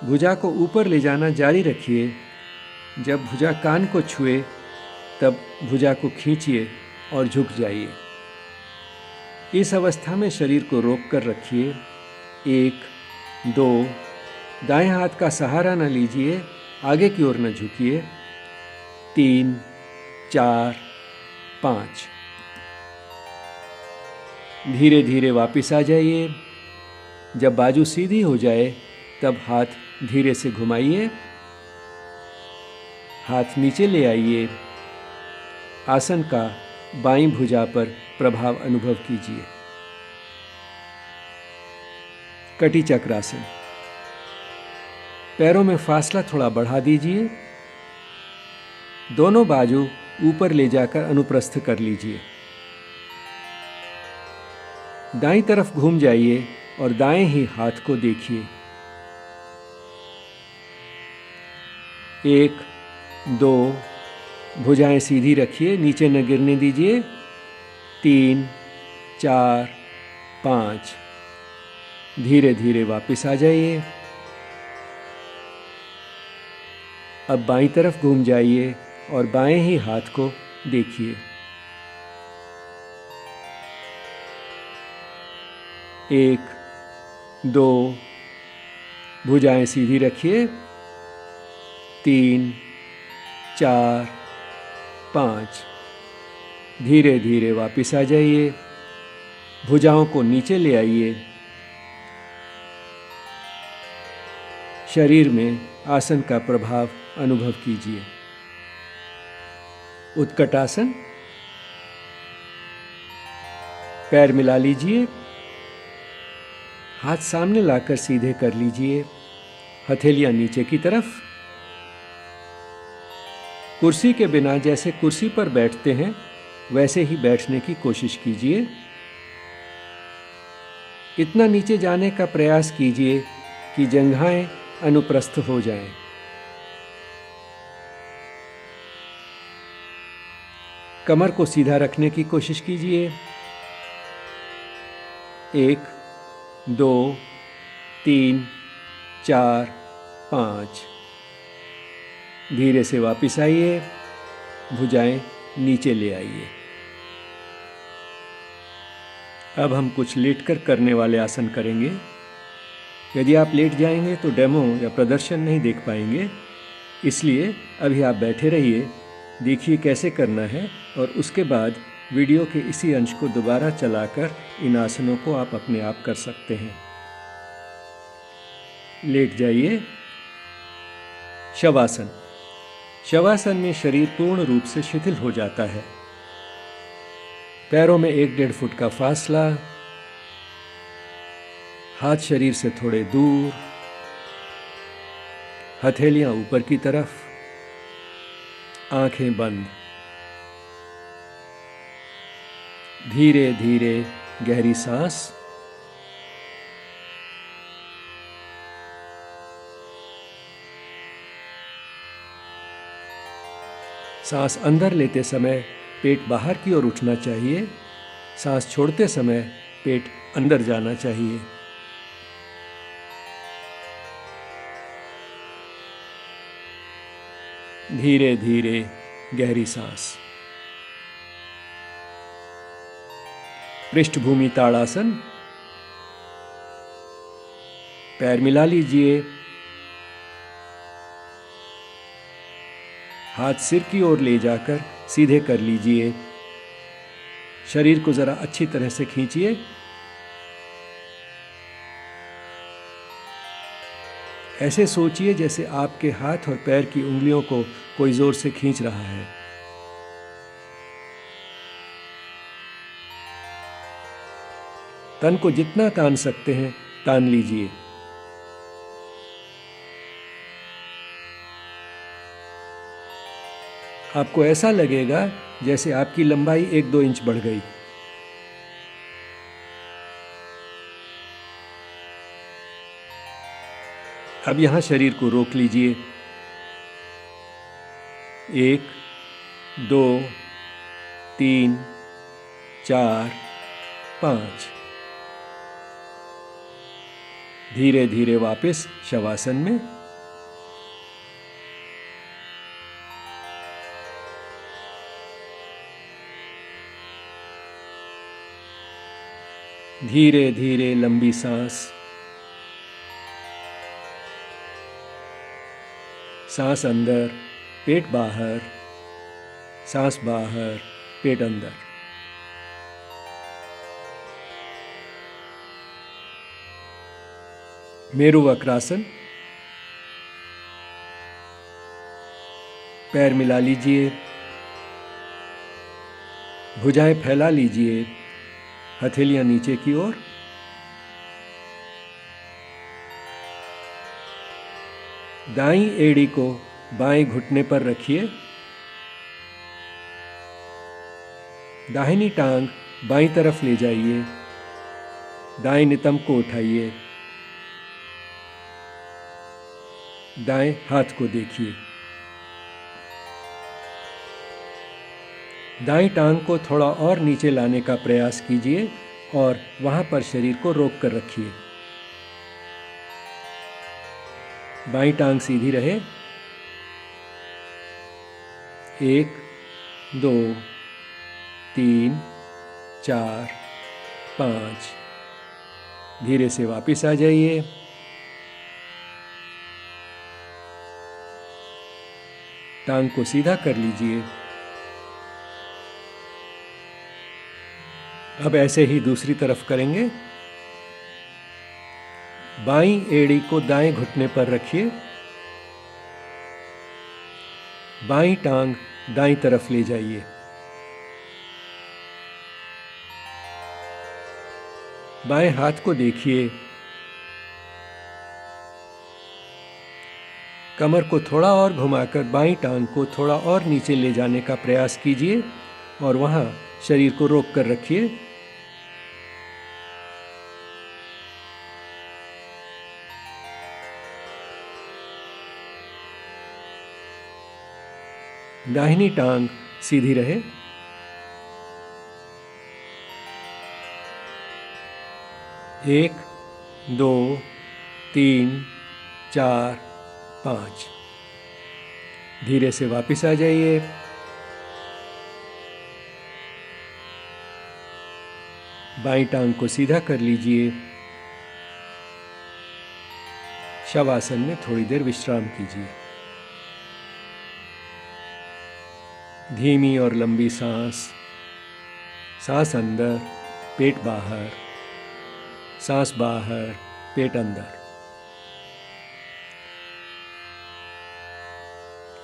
भुजा को ऊपर ले जाना जारी रखिए। जब भुजा कान को छुए तब भुजा को खींचिए और झुक जाइए। इस अवस्था में शरीर को रोक कर रखिए। 1, 2, दाएं हाथ का सहारा न लीजिए, आगे की ओर न झुकिए। 3, 4, 5। धीरे धीरे वापस आ जाइए। जब बाजू सीधी हो जाए तब हाथ धीरे से घुमाइए। हाथ नीचे ले आइए। आसन का बाईं भुजा पर प्रभाव अनुभव कीजिए। कटी चक्रासन। पैरों में फासला थोड़ा बढ़ा दीजिए। दोनों बाजू ऊपर ले जाकर अनुप्रस्थ कर लीजिए। दाईं तरफ घूम जाइए और दाएं ही हाथ को देखिए। 1, 2, भुजाएं सीधी रखिए, नीचे न गिरने दीजिए। 3, 4, 5, धीरे धीरे वापस आ जाइए। अब बाईं तरफ घूम जाइए और बाएं ही हाथ को देखिए। 1, 2, भुजाएं सीधी रखिए। 3, 4, 5, धीरे धीरे वापस आ जाइए। भुजाओं को नीचे ले आइए। शरीर में आसन का प्रभाव अनुभव कीजिए। उत्कट आसन। पैर मिला लीजिए, हाथ सामने लाकर सीधे कर लीजिए, हथेलियां नीचे की तरफ। कुर्सी के बिना जैसे कुर्सी पर बैठते हैं वैसे ही बैठने की कोशिश कीजिए। इतना नीचे जाने का प्रयास कीजिए कि जंघाएं अनुप्रस्थ हो जाएं। कमर को सीधा रखने की कोशिश कीजिए। 1, 2, 3, 4, 5, धीरे से वापस आइए। भुजाएं नीचे ले आइए। अब हम कुछ लेटकर करने वाले आसन करेंगे। यदि आप लेट जाएंगे तो डेमो या प्रदर्शन नहीं देख पाएंगे, इसलिए अभी आप बैठे रहिए, देखिए कैसे करना है और उसके बाद वीडियो के इसी अंश को दोबारा चलाकर इन आसनों को आप अपने आप कर सकते हैं। लेट जाइए। शवासन। शवासन में शरीर पूर्ण रूप से शिथिल हो जाता है। पैरों में 1-1.5 फुट का फासला, हाथ शरीर से थोड़े दूर, हथेलियां ऊपर की तरफ, आंखें बंद। धीरे धीरे गहरी सांस। सांस अंदर लेते समय पेट बाहर की ओर उठना चाहिए। सांस छोड़ते समय पेट अंदर जाना चाहिए। धीरे धीरे गहरी सांस। पृष्ठभूमि ताड़ासन। पैर मिला लीजिए, हाथ सिर की ओर ले जाकर सीधे कर लीजिए। शरीर को जरा अच्छी तरह से खींचिए। ऐसे सोचिए जैसे आपके हाथ और पैर की उंगलियों को कोई जोर से खींच रहा है। तन को जितना तान सकते हैं तान लीजिए। आपको ऐसा लगेगा जैसे आपकी लंबाई 1-2 इंच बढ़ गई। अब यहां शरीर को रोक लीजिए। 1, 2, 3, 4, 5। धीरे धीरे वापस शवासन में। धीरे धीरे लंबी सांस। सांस अंदर, पेट बाहर, सांस बाहर, पेट अंदर। मेरु वक्रासन। पैर मिला लीजिए, भुजाएं फैला लीजिए, हथेलियां नीचे की ओर। दाईं एड़ी को बाएं घुटने पर रखिए। दाहिनी टांग बाईं तरफ ले जाइए। दाएं नितंब को उठाइए, दाएं हाथ को देखिए। दाईं टांग को थोड़ा और नीचे लाने का प्रयास कीजिए और वहां पर शरीर को रोक कर रखिए। बाईं टांग सीधी रहे। 1 2 3 4 5। धीरे से वापस आ जाइए। टांग को सीधा कर लीजिए। अब ऐसे ही दूसरी तरफ करेंगे। बाईं एड़ी को दाएं घुटने पर रखिए। बाईं टांग दाईं तरफ ले जाइए। बाएं हाथ को देखिए। कमर को थोड़ा और घुमाकर बाईं टांग को थोड़ा और नीचे ले जाने का प्रयास कीजिए और वहां शरीर को रोक कर रखिए। दाहिनी टांग सीधी रहे। 1 2 3 4 5। धीरे से वापस आ जाइए। बाईं टांग को सीधा कर लीजिए। शवासन में थोड़ी देर विश्राम कीजिए। धीमी और लंबी सांस, सांस अंदर, पेट बाहर, सांस बाहर, पेट अंदर।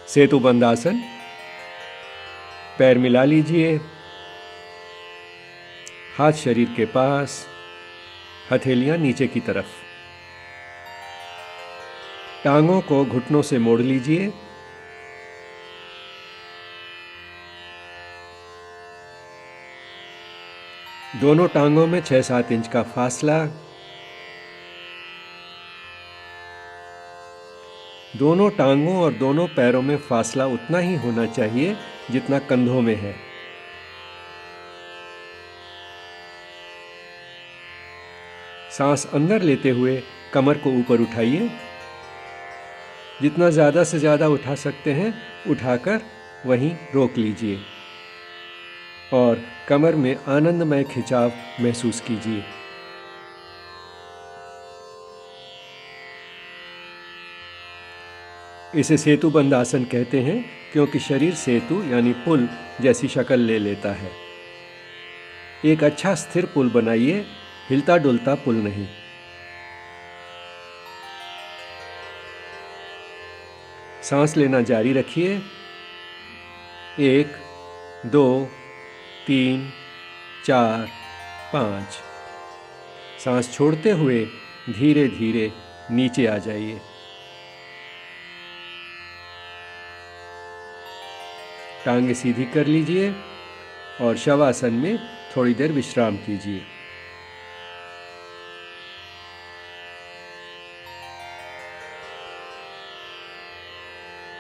सेतुबंद आसन। पैर मिला लीजिए, हाथ शरीर के पास, हथेलियां नीचे की तरफ। टांगों को घुटनों से मोड़ लीजिए। दोनों टांगों में 6-7 इंच का फासला। दोनों टांगों और दोनों पैरों में फासला उतना ही होना चाहिए जितना कंधों में है। सांस अंदर लेते हुए कमर को ऊपर उठाइए। जितना ज़्यादा से ज़्यादा उठा सकते हैं उठाकर वहीं रोक लीजिए और कमर में आनंदमय खिंचाव महसूस कीजिए। इसे सेतुबंद आसन कहते हैं क्योंकि शरीर सेतु यानी पुल जैसी शक्ल ले लेता है। एक अच्छा स्थिर पुल बनाइए, हिलता डुलता पुल नहीं। सांस लेना जारी रखिए। 1 2 3 4 5। सांस छोड़ते हुए धीरे धीरे नीचे आ जाइए। टांगे सीधी कर लीजिए और शवासन में थोड़ी देर विश्राम कीजिए।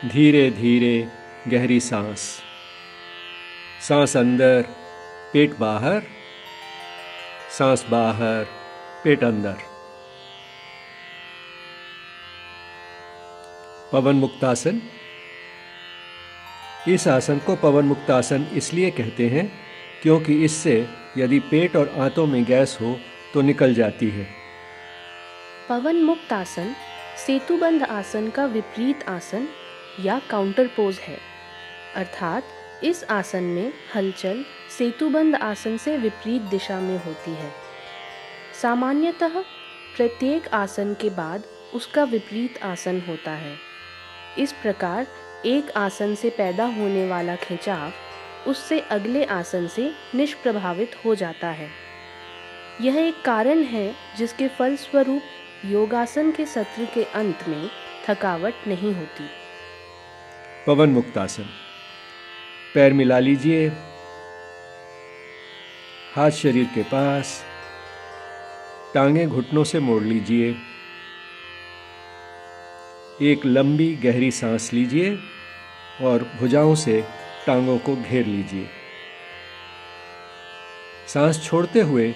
धीरे धीरे गहरी सांस, सांस अंदर, पेट बाहर, सांस बाहर, पेट अंदर। पवन मुक्तासन। इस आसन को पवन मुक्तासन इसलिए कहते हैं क्योंकि इससे यदि पेट और आंतों में गैस हो तो निकल जाती है। पवन मुक्त आसन सेतुबंद आसन का विपरीत आसन या काउंटर पोज है, अर्थात इस आसन में हलचल सेतुबंद आसन से विपरीत दिशा में होती है। सामान्यतः प्रत्येक आसन के बाद उसका विपरीत आसन होता है। इस प्रकार एक आसन से पैदा होने वाला खिंचाव उससे अगले आसन से निष्प्रभावित हो जाता है। यह एक कारण है जिसके फलस्वरूप योगासन के सत्र के अंत में थकावट नहीं होती। पवन मुक्तासन। पैर मिला लीजिए, हाथ शरीर के पास, टांगें घुटनों से मोड़ लीजिए। एक लंबी गहरी सांस लीजिए और भुजाओं से टांगों को घेर लीजिए। सांस छोड़ते हुए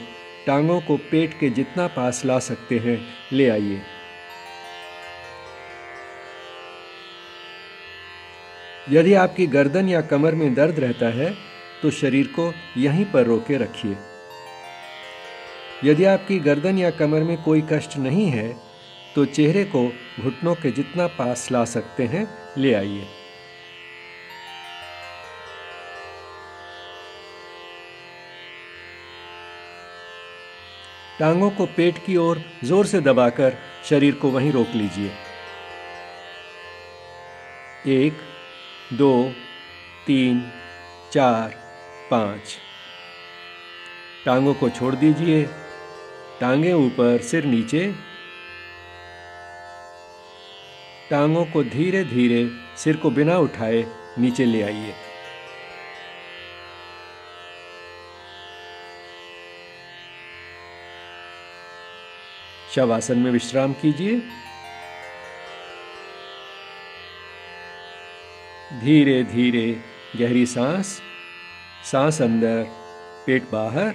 टांगों को पेट के जितना पास ला सकते हैं ले आइए। यदि आपकी गर्दन या कमर में दर्द रहता है तो शरीर को यहीं पर रोके रखिए। यदि आपकी गर्दन या कमर में कोई कष्ट नहीं है तो चेहरे को घुटनों के जितना पास ला सकते हैं ले आइए। टांगों को पेट की ओर जोर से दबाकर शरीर को वहीं रोक लीजिए। 1, 2, 3, 4, 5। टांगों को छोड़ दीजिए। टांगें ऊपर, सिर नीचे। टांगों को धीरे धीरे सिर को बिना उठाए नीचे ले आइए। शवासन में विश्राम कीजिए। धीरे धीरे गहरी सांस, सांस अंदर, पेट बाहर,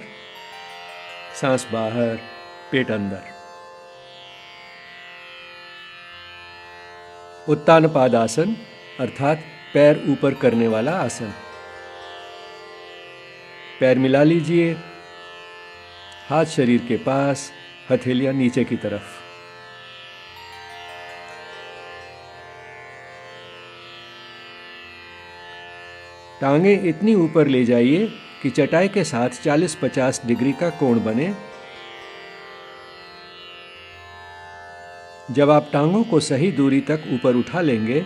सांस बाहर, पेट अंदर। उत्तानपादासन अर्थात पैर ऊपर करने वाला आसन। पैर मिला लीजिए, हाथ शरीर के पास, हथेलियां नीचे की तरफ। टांगें इतनी ऊपर ले जाइए कि चटाई के साथ 40-50 डिग्री का कोण बने। जब आप टांगों को सही दूरी तक ऊपर उठा लेंगे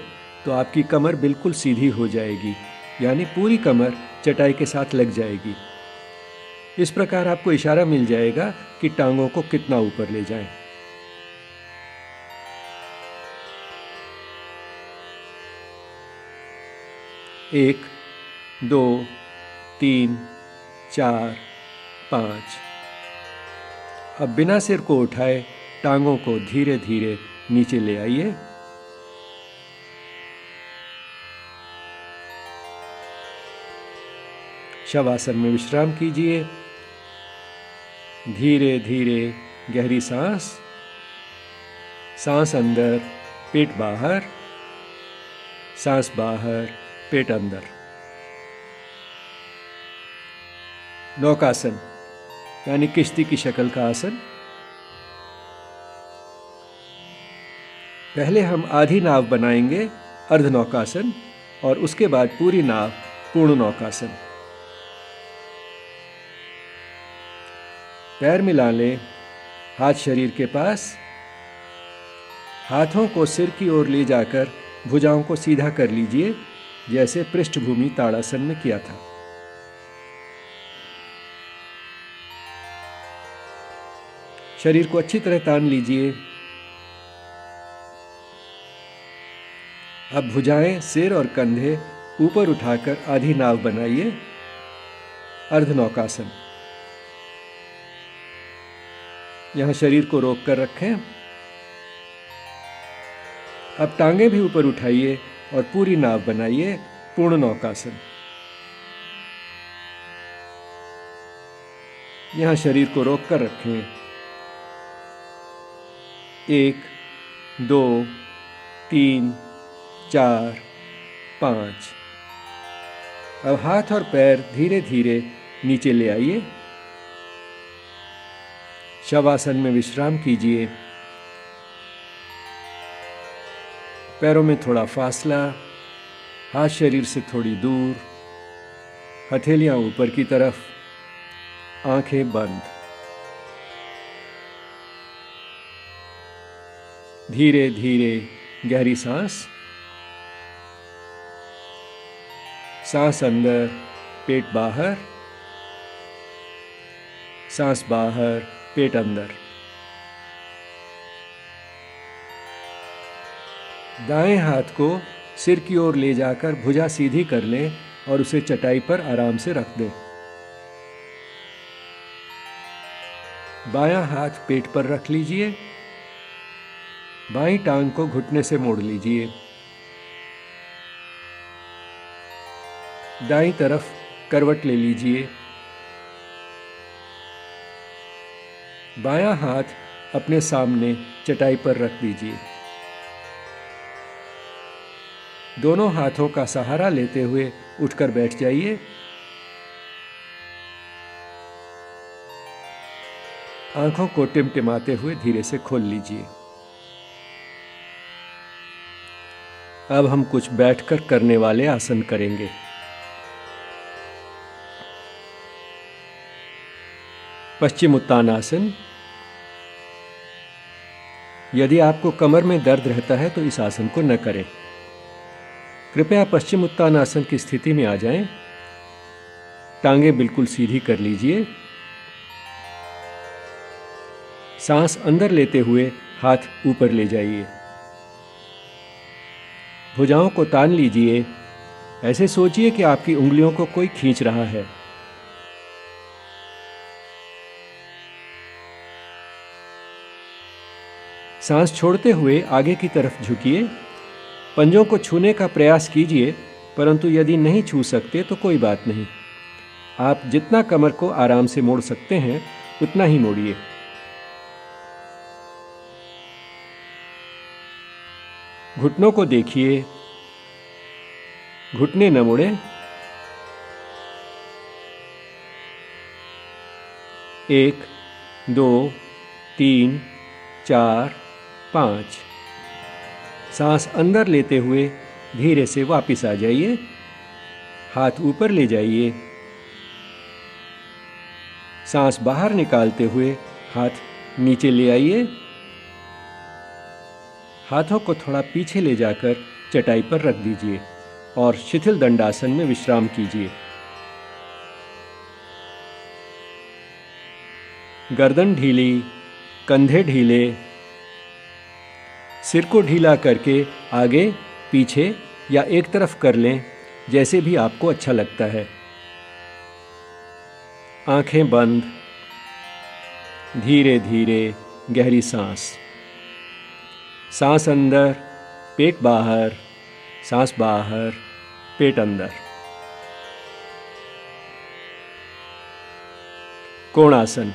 तो आपकी कमर बिल्कुल सीधी हो जाएगी, यानी पूरी कमर चटाई के साथ लग जाएगी। इस प्रकार आपको इशारा मिल जाएगा कि टांगों को कितना ऊपर ले जाएं। एक, 2, 3, 4, 5। अब बिना सिर को उठाए टांगों को धीरे धीरे नीचे ले आइए। शवासन में विश्राम कीजिए। धीरे धीरे गहरी सांस, सांस अंदर, पेट बाहर, सांस बाहर, पेट अंदर। नौकासन यानी किश्ती की शक्ल का आसन। पहले हम आधी नाव बनाएंगे अर्ध नौकासन और उसके बाद पूरी नाव पूर्ण नौकासन। पैर मिला लें, हाथ शरीर के पास। हाथों को सिर की ओर ले जाकर भुजाओं को सीधा कर लीजिए, जैसे पृष्ठभूमि ताड़ासन में किया था। शरीर को अच्छी तरह तान लीजिए। अब भुजाएं, सिर और कंधे ऊपर उठाकर आधी नाव बनाइए, अर्ध नौकासन। यहां शरीर को रोक कर रखें। अब टांगें भी ऊपर उठाइए और पूरी नाव बनाइए, पूर्ण नौकासन। यहां शरीर को रोक कर रखें। 1, 2, 3, 4, 5। अब हाथ और पैर धीरे धीरे नीचे ले आइए। शवासन में विश्राम कीजिए। पैरों में थोड़ा फासला, हाथ शरीर से थोड़ी दूर, हथेलियां ऊपर की तरफ, आंखें बंद। धीरे धीरे गहरी सांस, सांस अंदर, पेट बाहर, सांस बाहर, पेट अंदर। दाएं हाथ को सिर की ओर ले जाकर भुजा सीधी कर लें और उसे चटाई पर आराम से रख दें। बायां हाथ पेट पर रख लीजिए। बाईं टांग को घुटने से मोड़ लीजिए। दाईं तरफ करवट ले लीजिए। बायां हाथ अपने सामने चटाई पर रख दीजिए। दोनों हाथों का सहारा लेते हुए उठकर बैठ जाइए। आंखों को टिमटिमाते हुए धीरे से खोल लीजिए। अब हम कुछ बैठकर करने वाले आसन करेंगे। पश्चिम उत्तानासन। यदि आपको कमर में दर्द रहता है तो इस आसन को न करें। कृपया पश्चिम उत्तानासन की स्थिति में आ जाएं। टांगें बिल्कुल सीधी कर लीजिए। सांस अंदर लेते हुए हाथ ऊपर ले जाइए। भुजाओं को तान लीजिए। ऐसे सोचिए कि आपकी उंगलियों को कोई खींच रहा है। सांस छोड़ते हुए आगे की तरफ झुकिए। पंजों को छूने का प्रयास कीजिए, परंतु यदि नहीं छू सकते तो कोई बात नहीं। आप जितना कमर को आराम से मोड़ सकते हैं उतना ही मोड़िए। घुटनों को देखिए। घुटने न मोड़ें। 1, 2, 3, 4, 5। सांस अंदर लेते हुए धीरे से वापस आ जाइए। हाथ ऊपर ले जाइए। सांस बाहर निकालते हुए हाथ नीचे ले आइए। हाथों को थोड़ा पीछे ले जाकर चटाई पर रख दीजिए और शिथिल दंडासन में विश्राम कीजिए। गर्दन ढीली, कंधे ढीले। सिर को ढीला करके आगे, पीछे या एक तरफ कर लें, जैसे भी आपको अच्छा लगता है। आंखें बंद। धीरे धीरे गहरी सांस। सांस अंदर, पेट बाहर, सांस बाहर, पेट अंदर। कोणासन।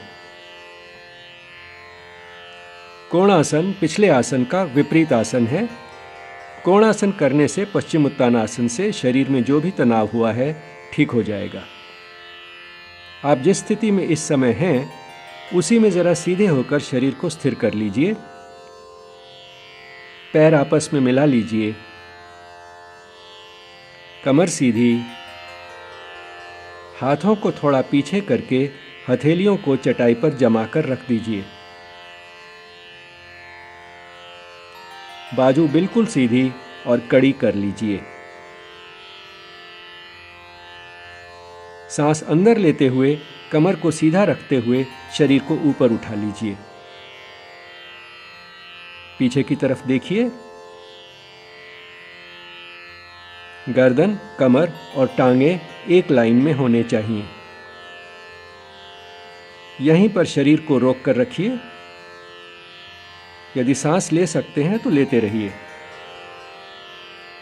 कोणासन पिछले आसन का विपरीत आसन है। कोणासन करने से पश्चिम उत्तानासन से शरीर में जो भी तनाव हुआ है ठीक हो जाएगा। आप जिस स्थिति में इस समय हैं उसी में जरा सीधे होकर शरीर को स्थिर कर लीजिए। पैर आपस में मिला लीजिए। कमर सीधी। हाथों को थोड़ा पीछे करके हथेलियों को चटाई पर जमा कर रख दीजिए। बाजू बिल्कुल सीधी और कड़ी कर लीजिए। सांस अंदर लेते हुए कमर को सीधा रखते हुए शरीर को ऊपर उठा लीजिए। पीछे की तरफ देखिए। गर्दन, कमर और टांगें एक लाइन में होने चाहिए। यहीं पर शरीर को रोक कर रखिए। यदि सांस ले सकते हैं तो लेते रहिए।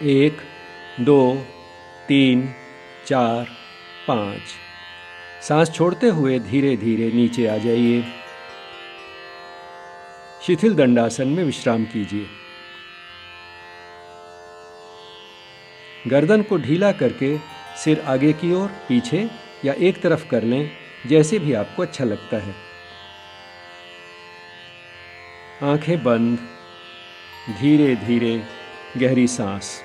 1, 2, 3, 4, 5। सांस छोड़ते हुए धीरे धीरे नीचे आ जाइए। शिथिल दंडासन में विश्राम कीजिए। गर्दन को ढीला करके सिर आगे की ओर, पीछे या एक तरफ कर लें, जैसे भी आपको अच्छा लगता है। आंखें बंद। धीरे धीरे गहरी सांस।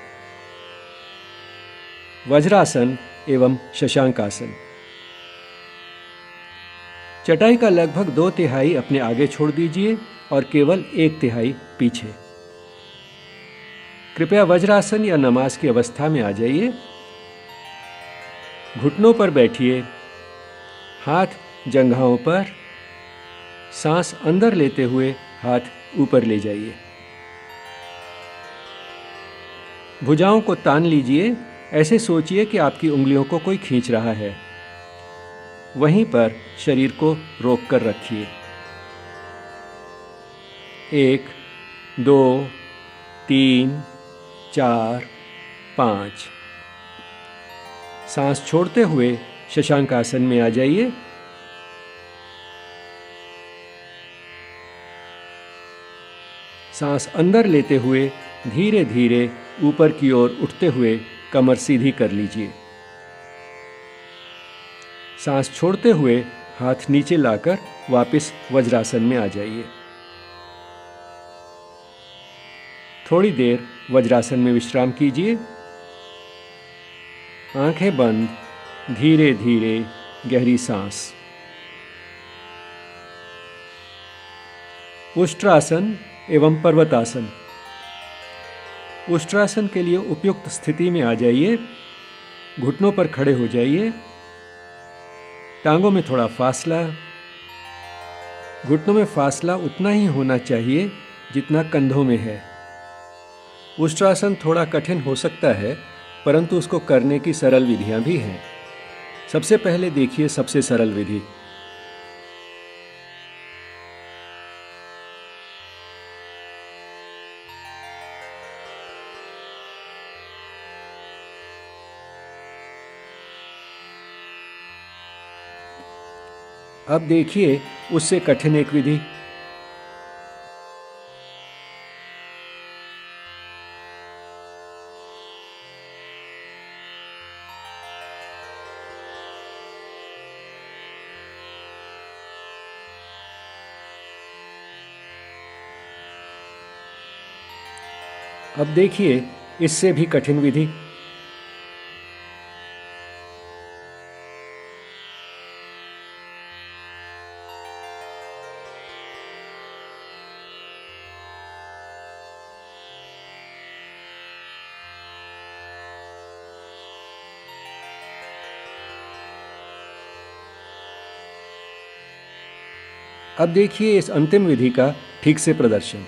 वज्रासन एवं शशांकासन। चटाई का लगभग 2/3 अपने आगे छोड़ दीजिए और केवल 1/3 पीछे। कृपया वज्रासन या नमाज की अवस्था में आ जाइए। घुटनों पर बैठिए। हाथ जंघाओं पर। सांस अंदर लेते हुए हाथ ऊपर ले जाइए। भुजाओं को तान लीजिए। ऐसे सोचिए कि आपकी उंगलियों को कोई खींच रहा है। वहीं पर शरीर को रोक कर रखिए। 1, 2, 3, 4, 5। सांस छोड़ते हुए शशांक आसन में आ जाइए। सांस अंदर लेते हुए धीरे धीरे ऊपर की ओर उठते हुए कमर सीधी कर लीजिए। सांस छोड़ते हुए हाथ नीचे लाकर वापस वज्रासन में आ जाइए। थोड़ी देर वज्रासन में विश्राम कीजिए। आंखें बंद, धीरे धीरे गहरी सांस। उष्ट्रासन एवं पर्वतासन। उष्ट्रासन के लिए उपयुक्त स्थिति में आ जाइए। घुटनों पर खड़े हो जाइए। टांगों में थोड़ा फासला। घुटनों में फासला उतना ही होना चाहिए जितना कंधों में है। उष्ट्रासन थोड़ा कठिन हो सकता है, परंतु उसको करने की सरल विधियां भी हैं। सबसे पहले देखिए सबसे सरल विधि। अब देखिए उससे कठिन एक विधि। अब देखिए इससे भी कठिन विधि। अब देखिए इस अंतिम विधि का ठीक से प्रदर्शन।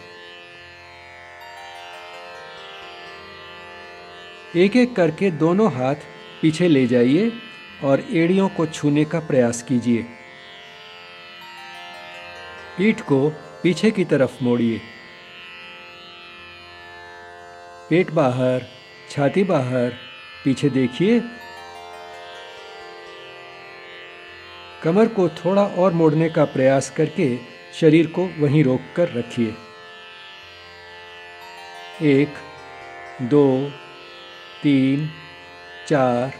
एक एक करके दोनों हाथ पीछे ले जाइए और एड़ियों को छूने का प्रयास कीजिए। पीठ को पीछे की तरफ मोड़िए। पेट बाहर, छाती बाहर, पीछे देखिए। कमर को थोड़ा और मोड़ने का प्रयास करके शरीर को वहीं रोककर रखिए। 1, 2, 3, 4,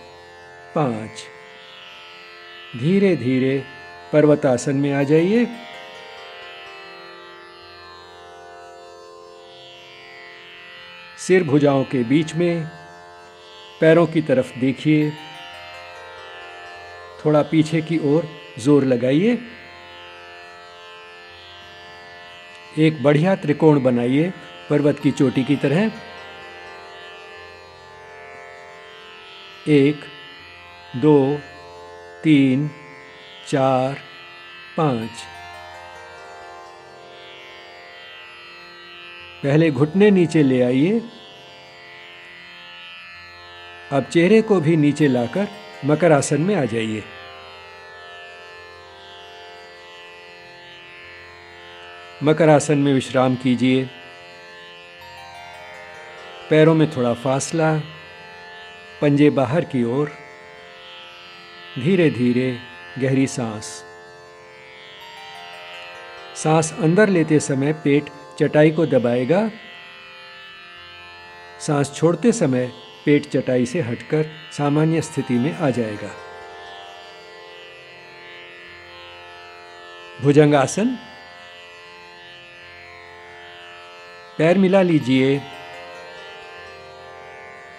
5। धीरे धीरे पर्वतासन में आ जाइए। सिर भुजाओं के बीच में, पैरों की तरफ देखिए। थोड़ा पीछे की ओर जोर लगाइए। एक बढ़िया त्रिकोण बनाइए पर्वत की चोटी की तरह। 1, 2, 3, 4, 5। पहले घुटने नीचे ले आइए। अब चेहरे को भी नीचे लाकर मकर आसन में आ जाइए। मकर आसन में विश्राम कीजिए। पैरों में थोड़ा फासला, पंजे बाहर की ओर। धीरे धीरे गहरी सांस। सांस अंदर लेते समय पेट चटाई को दबाएगा। सांस छोड़ते समय पेट चटाई से हटकर सामान्य स्थिति में आ जाएगा। भुजंगासन। पैर मिला लीजिए।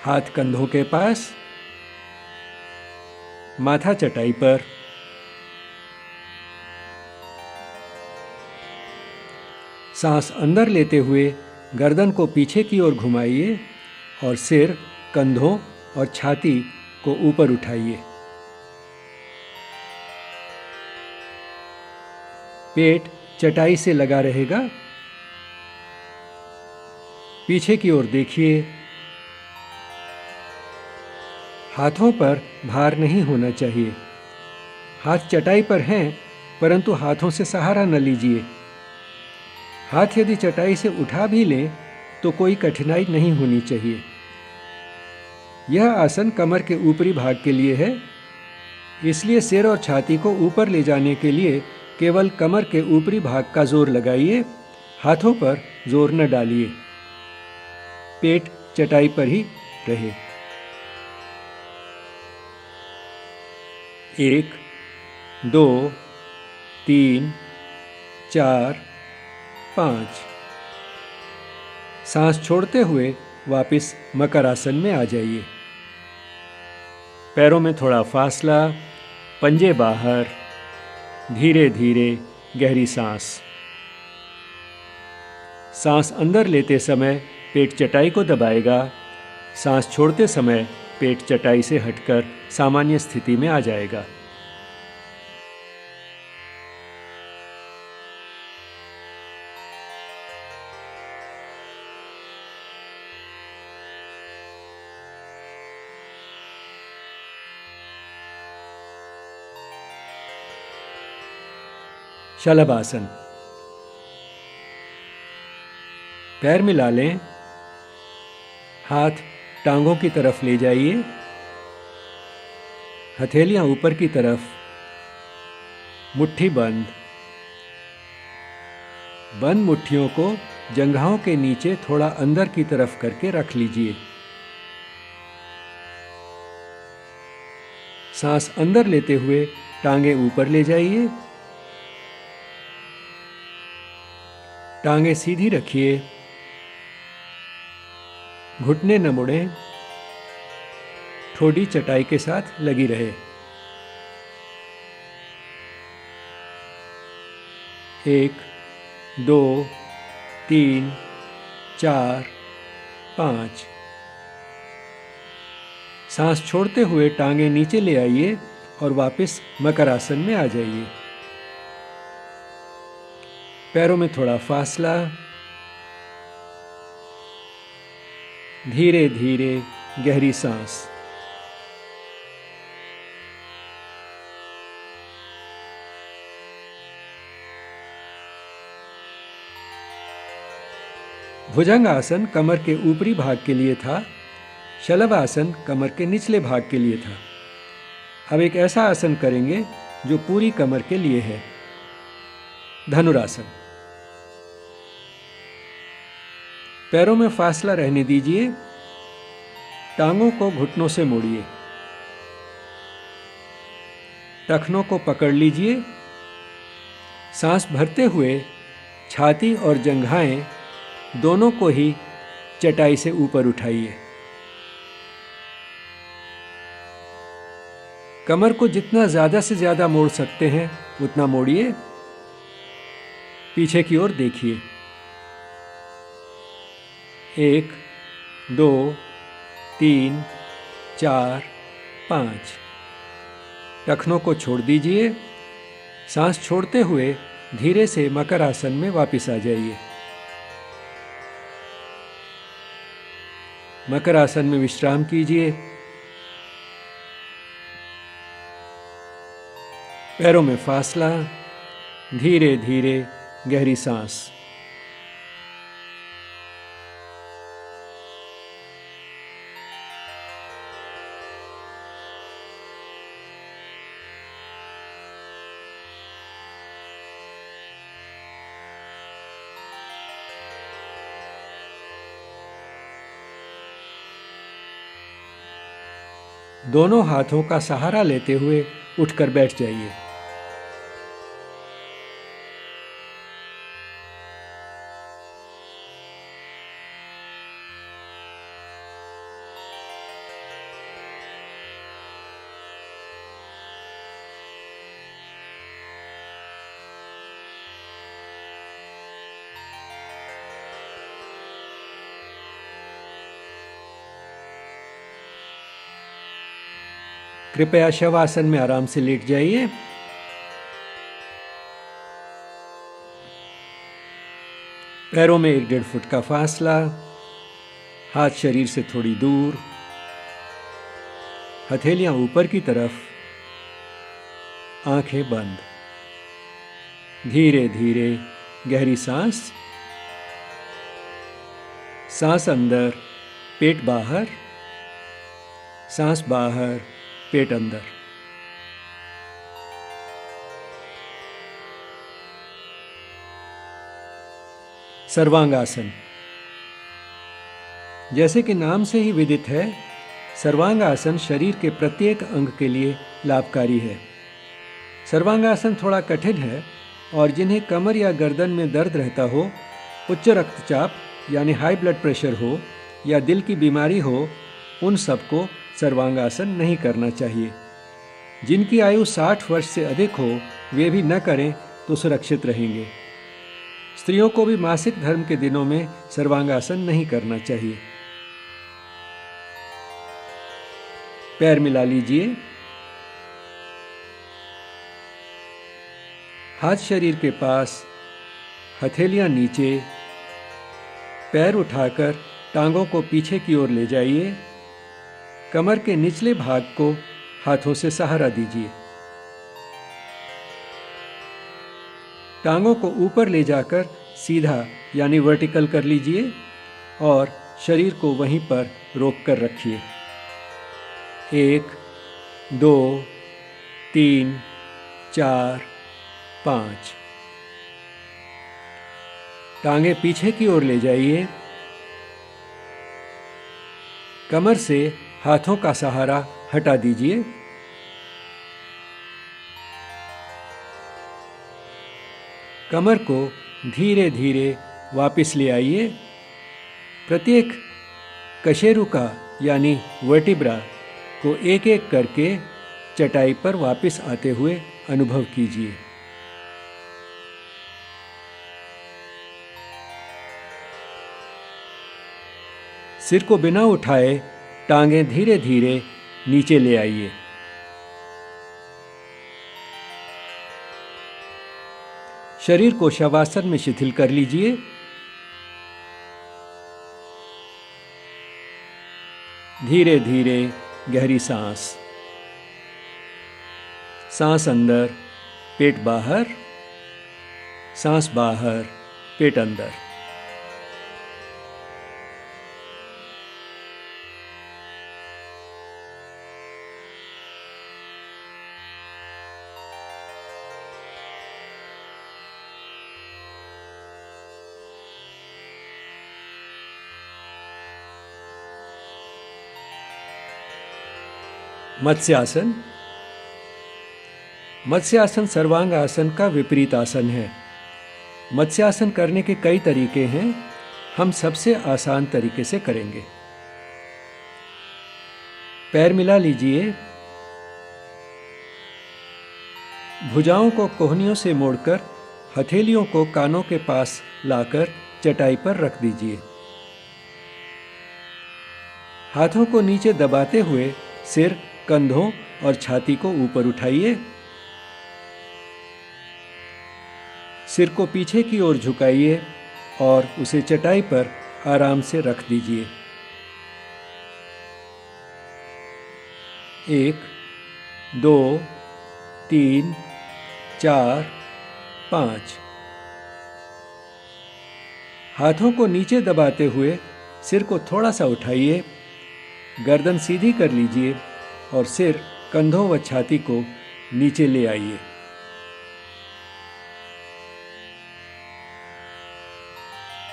हाथ कंधों के पास, माथा चटाई पर। सांस अंदर लेते हुए गर्दन को पीछे की ओर घुमाइए और सिर, कंधों और छाती को ऊपर उठाइए। पेट चटाई से लगा रहेगा। पीछे की ओर देखिए। हाथों पर भार नहीं होना चाहिए। हाथ चटाई पर हैं, परंतु हाथों से सहारा न लीजिए। हाथ यदि चटाई से उठा भी लें तो कोई कठिनाई नहीं होनी चाहिए। यह आसन कमर के ऊपरी भाग के लिए है, इसलिए सिर और छाती को ऊपर ले जाने के लिए केवल कमर के ऊपरी भाग का जोर लगाइए, हाथों पर जोर न डालिए। पेट चटाई पर ही रहे। 1, 2, 3, 4, 5। सांस छोड़ते हुए वापस मकर आसन में आ जाइए। पैरों में थोड़ा फासला, पंजे बाहर, धीरे धीरे गहरी सांस। सांस अंदर लेते समय पेट चटाई को दबाएगा, सांस छोड़ते समय पेट चटाई से हटकर सामान्य स्थिति में आ जाएगा। शलभासन। पैर मिला लें, हाथ टांगों की तरफ ले जाइए, हथेलियां ऊपर की तरफ, मुट्ठी बंद। बंद मुट्ठियों को जंघाओं के नीचे थोड़ा अंदर की तरफ करके रख लीजिए। सांस अंदर लेते हुए टांगे ऊपर ले जाइए। टांगे सीधी रखिए, घुटने न मुड़ें, ठोडी चटाई के साथ लगी रहे। 1, 2, 3, 4, 5। सांस छोड़ते हुए टांगे नीचे ले आइए और वापस मकर आसन में आ जाइए। पैरों में थोड़ा फासला, धीरे धीरे गहरी सांस। भुजंग आसन कमर के ऊपरी भाग के लिए था, शलभ आसन कमर के निचले भाग के लिए था। अब एक ऐसा आसन करेंगे जो पूरी कमर के लिए है, धनुरासन। पैरों में फासला रहने दीजिए, टांगों को घुटनों से मोड़िए, टखनों को पकड़ लीजिए। सांस भरते हुए छाती और जंघाएं दोनों को ही चटाई से ऊपर उठाइए। कमर को जितना ज़्यादा से ज़्यादा मोड़ सकते हैं उतना मोड़िए। पीछे की ओर देखिए। 1, 2, 3, 4, 5। टखनों को छोड़ दीजिए। सांस छोड़ते हुए धीरे से मकर आसन में वापस आ जाइए। मकर आसन में विश्राम कीजिए। पैरों में फासला, धीरे धीरे गहरी सांस। दोनों हाथों का सहारा लेते हुए उठकर बैठ जाइए। कृपया शवासन में आराम से लेट जाइए। पैरों में 1-1.5 फुट का फासला, हाथ शरीर से थोड़ी दूर, हथेलियां ऊपर की तरफ, आंखें बंद। धीरे धीरे गहरी सांस सांस अंदर, पेट बाहर, सांस बाहर, पेट अंदर। सर्वांगासन। जैसे कि नाम से ही विदित है, सर्वांगासन शरीर के प्रत्येक अंग के लिए लाभकारी है। सर्वांगासन थोड़ा कठिन है और जिन्हें कमर या गर्दन में दर्द रहता हो, उच्च रक्तचाप यानी हाई ब्लड प्रेशर हो या दिल की बीमारी हो, उन सबको सर्वांगासन नहीं करना चाहिए। जिनकी आयु 60 वर्ष से अधिक हो, वे भी न करें तो सुरक्षित रहेंगे। स्त्रियों को भी मासिक धर्म के दिनों में सर्वांगासन नहीं करना चाहिए। पैर मिला लीजिए, हाथ शरीर के पास, हथेलियां नीचे, पैर उठाकर टांगों को पीछे की ओर ले जाइए। कमर के निचले भाग को हाथों से सहारा दीजिए। टांगों को ऊपर ले जाकर सीधा यानी वर्टिकल कर लीजिए और शरीर को वहीं पर रोक कर रखिए। 1, 2, 3, 4, 5। टांगे पीछे की ओर ले जाइए। कमर से हाथों का सहारा हटा दीजिए। कमर को धीरे धीरे वापस ले आइए। प्रत्येक कशेरुका यानी वर्टिब्रा को एक एक करके चटाई पर वापस आते हुए अनुभव कीजिए। सिर को बिना उठाए टांगें धीरे धीरे नीचे ले आइए। शरीर को शवासन में शिथिल कर लीजिए। धीरे धीरे गहरी सांस। सांस अंदर, पेट बाहर, सांस बाहर, पेट अंदर। मत्स्यासन। मत्स्यासन सर्वांग आसन का विपरीत आसन है। मत्स्यासन करने के कई तरीके हैं, हम सबसे आसान तरीके से करेंगे। पैर मिला लीजिए। भुजाओं को कोहनियों से मोड़कर हथेलियों को कानों के पास लाकर चटाई पर रख दीजिए। हाथों को नीचे दबाते हुए सिर, कंधों और छाती को ऊपर उठाइए। सिर को पीछे की ओर झुकाइए और उसे चटाई पर आराम से रख दीजिए। 1, 2, 3, 4, 5। हाथों को नीचे दबाते हुए सिर को थोड़ा सा उठाइए, गर्दन सीधी कर लीजिए और सिर, कंधों व छाती को नीचे ले आइए।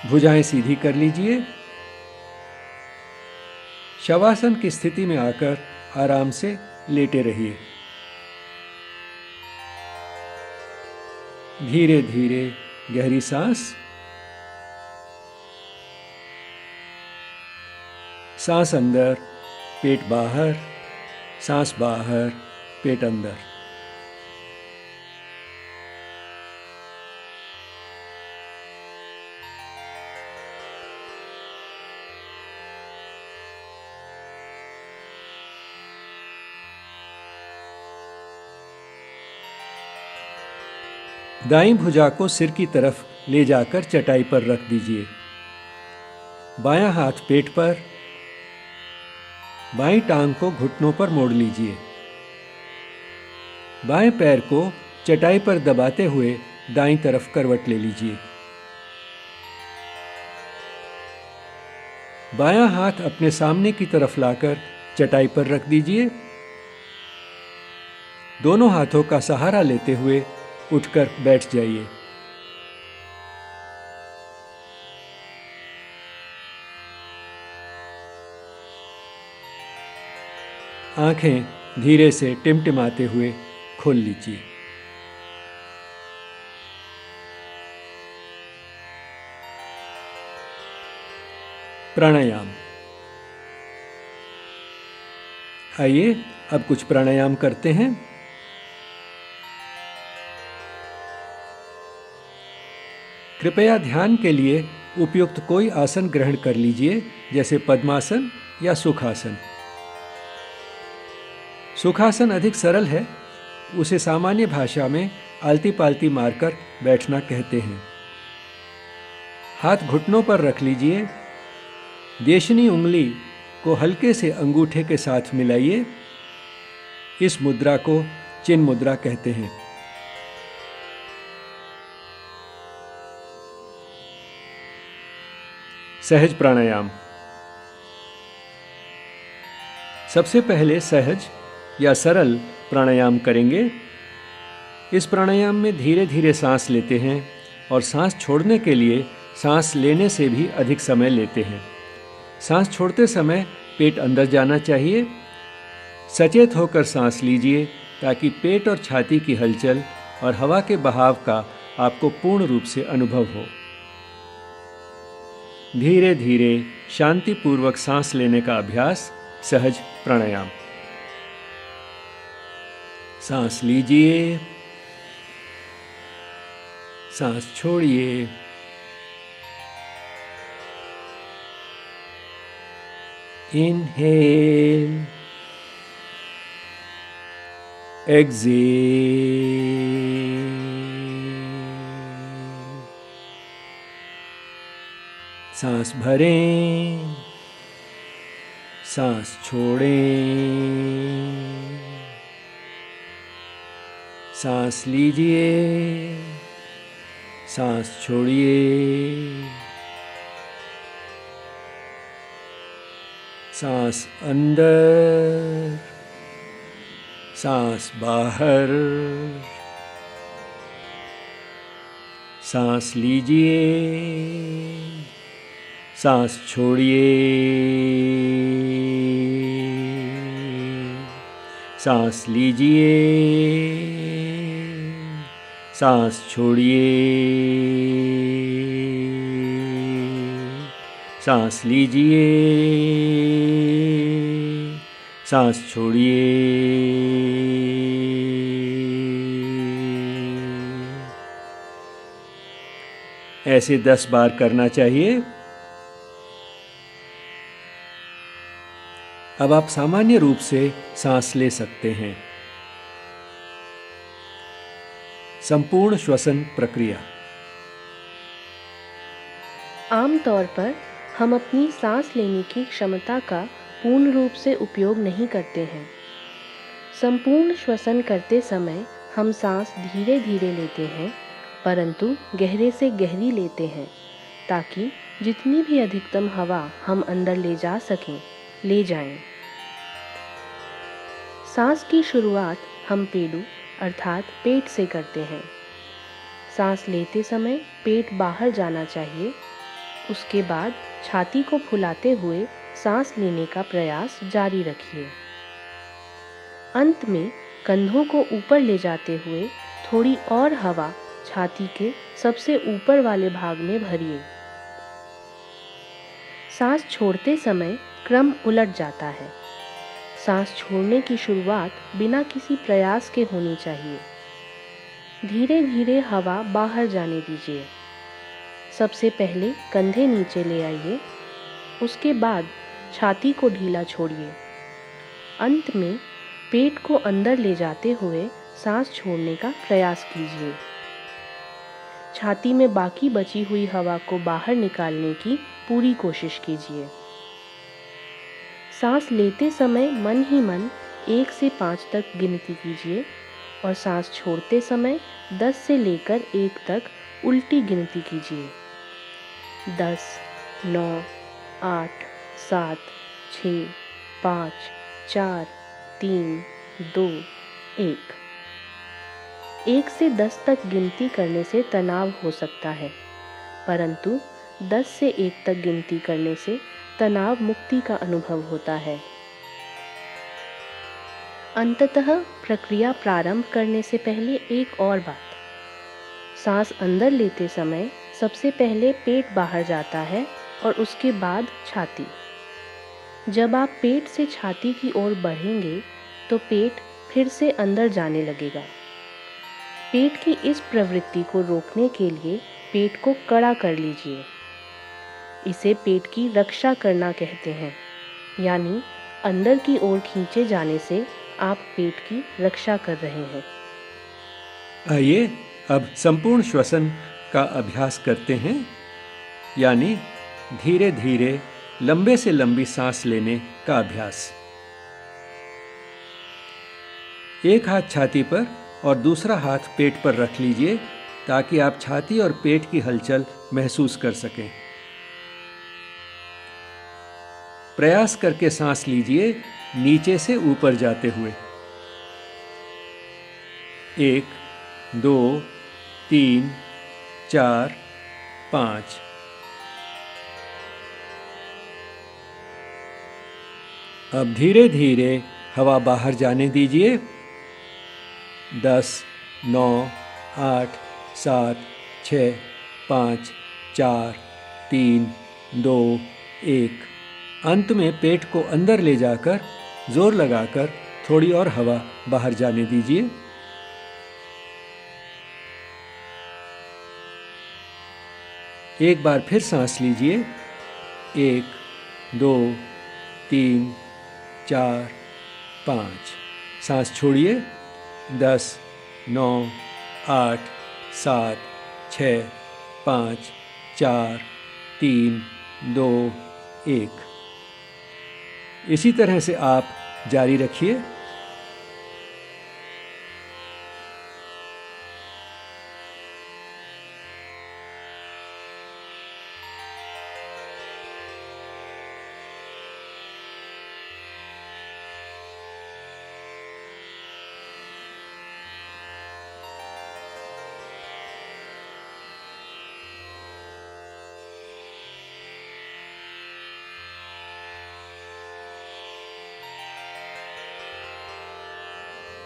भुजाएं सीधी कर लीजिए। शवासन की स्थिति में आकर आराम से लेटे रहिए। धीरे धीरे गहरी सांस। सांस अंदर, पेट बाहर, सांस बाहर, पेट अंदर। दाईं भुजा को सिर की तरफ ले जाकर चटाई पर रख दीजिए। बायां हाथ पेट पर, बाईं टांग को घुटनों पर मोड़ लीजिए। बाएं पैर को चटाई पर दबाते हुए दाईं तरफ करवट ले लीजिए। बायां हाथ अपने सामने की तरफ लाकर चटाई पर रख दीजिए। दोनों हाथों का सहारा लेते हुए उठकर बैठ जाइए। आंखें धीरे से टिमटिमाते हुए खोल लीजिए। प्राणायाम। आइए अब कुछ प्राणायाम करते हैं। कृपया ध्यान के लिए उपयुक्त कोई आसन ग्रहण कर लीजिए, जैसे पद्मासन या सुखासन। सुखासन अधिक सरल है, उसे सामान्य भाषा में आलती पालती मारकर बैठना कहते हैं। हाथ घुटनों पर रख लीजिए। देशनी उंगली को हल्के से अंगूठे के साथ मिलाइए। इस मुद्रा को चिन मुद्रा कहते हैं। सहज प्राणायाम। सबसे पहले सहज या सरल प्राणायाम करेंगे। इस प्राणायाम में धीरे धीरे सांस लेते हैं और सांस छोड़ने के लिए सांस लेने से भी अधिक समय लेते हैं। सांस छोड़ते समय पेट अंदर जाना चाहिए। सचेत होकर सांस लीजिए ताकि पेट और छाती की हलचल और हवा के बहाव का आपको पूर्ण रूप से अनुभव हो। धीरे धीरे शांतिपूर्वक सांस लेने का अभ्यास सहज प्राणायाम। सांस लीजिए, सांस छोड़िए। Inhale, exhale. सांस भरें, सांस छोड़ें। सांस लीजिए, सांस छोड़िए। सांस अंदर, सांस बाहर। सांस लीजिए, सांस छोड़िए। सांस लीजिए, सांस छोड़िए। सांस लीजिए, सांस छोड़िए। ऐसे 10 बार करना चाहिए। अब आप सामान्य रूप से सांस ले सकते हैं। संपूर्ण श्वसन प्रक्रिया। आमतौर पर हम अपनी सांस लेने की क्षमता का पूर्ण रूप से उपयोग नहीं करते हैं। संपूर्ण श्वसन करते समय हम सांस धीरे धीरे लेते हैं, परंतु गहरे से गहरी लेते हैं, ताकि जितनी भी अधिकतम हवा हम अंदर ले जा सकें, ले जाएं। सांस की शुरुआत हम पेडू अर्थात पेट से करते हैं। सांस लेते समय पेट बाहर जाना चाहिए। उसके बाद छाती को फुलाते हुए सांस लेने का प्रयास जारी रखिए। अंत में कंधों को ऊपर ले जाते हुए थोड़ी और हवा छाती के सबसे ऊपर वाले भाग में भरिए। सांस छोड़ते समय क्रम उलट जाता है। सांस छोड़ने की शुरुआत बिना किसी प्रयास के होनी चाहिए। धीरे धीरे हवा बाहर जाने दीजिए। सबसे पहले कंधे नीचे ले आइए, उसके बाद छाती को ढीला छोड़िए। अंत में पेट को अंदर ले जाते हुए सांस छोड़ने का प्रयास कीजिए। छाती में बाकी बची हुई हवा को बाहर निकालने की पूरी कोशिश कीजिए। सांस लेते समय मन ही मन 1 से 5 तक गिनती कीजिए और सांस छोड़ते समय 10 से लेकर 1 तक उल्टी गिनती कीजिए। 10, 9, 8, 7, 6, 5, 4, 3, 2, 1। 1 से 10 तक गिनती करने से तनाव हो सकता है, परंतु 10 से 1 तक गिनती करने से तनाव मुक्ति का अनुभव होता है। अंततः प्रक्रिया प्रारंभ करने से पहले एक और बात, सांस अंदर लेते समय सबसे पहले पेट बाहर जाता है और उसके बाद छाती। जब आप पेट से छाती की ओर बढ़ेंगे तो पेट फिर से अंदर जाने लगेगा। पेट की इस प्रवृत्ति को रोकने के लिए पेट को कड़ा कर लीजिए। इसे पेट की रक्षा करना कहते हैं, यानी अंदर की ओर खींचे जाने से आप पेट की रक्षा कर रहे हैं। आइए अब संपूर्ण श्वसन का अभ्यास करते हैं, यानी धीरे धीरे लंबे से लंबी सांस लेने का अभ्यास। एक हाथ छाती पर और दूसरा हाथ पेट पर रख लीजिए ताकि आप छाती और पेट की हलचल महसूस कर सकें। प्रयास करके सांस लीजिए नीचे से ऊपर जाते हुए। 1, 2, 3, 4, 5। अब धीरे धीरे हवा बाहर जाने दीजिए। 10, 9, 8, 7, 6, 5, 4, 3, 2, 1। अंत में पेट को अंदर ले जाकर जोर लगाकर थोड़ी और हवा बाहर जाने दीजिए। एक बार फिर सांस लीजिए। 1, 2, 3, 4, 5। सांस छोड़िए। 10, 9, 8, 7, 6, 5, 4, 3, 2, 1। इसी तरह से आप जारी रखिए।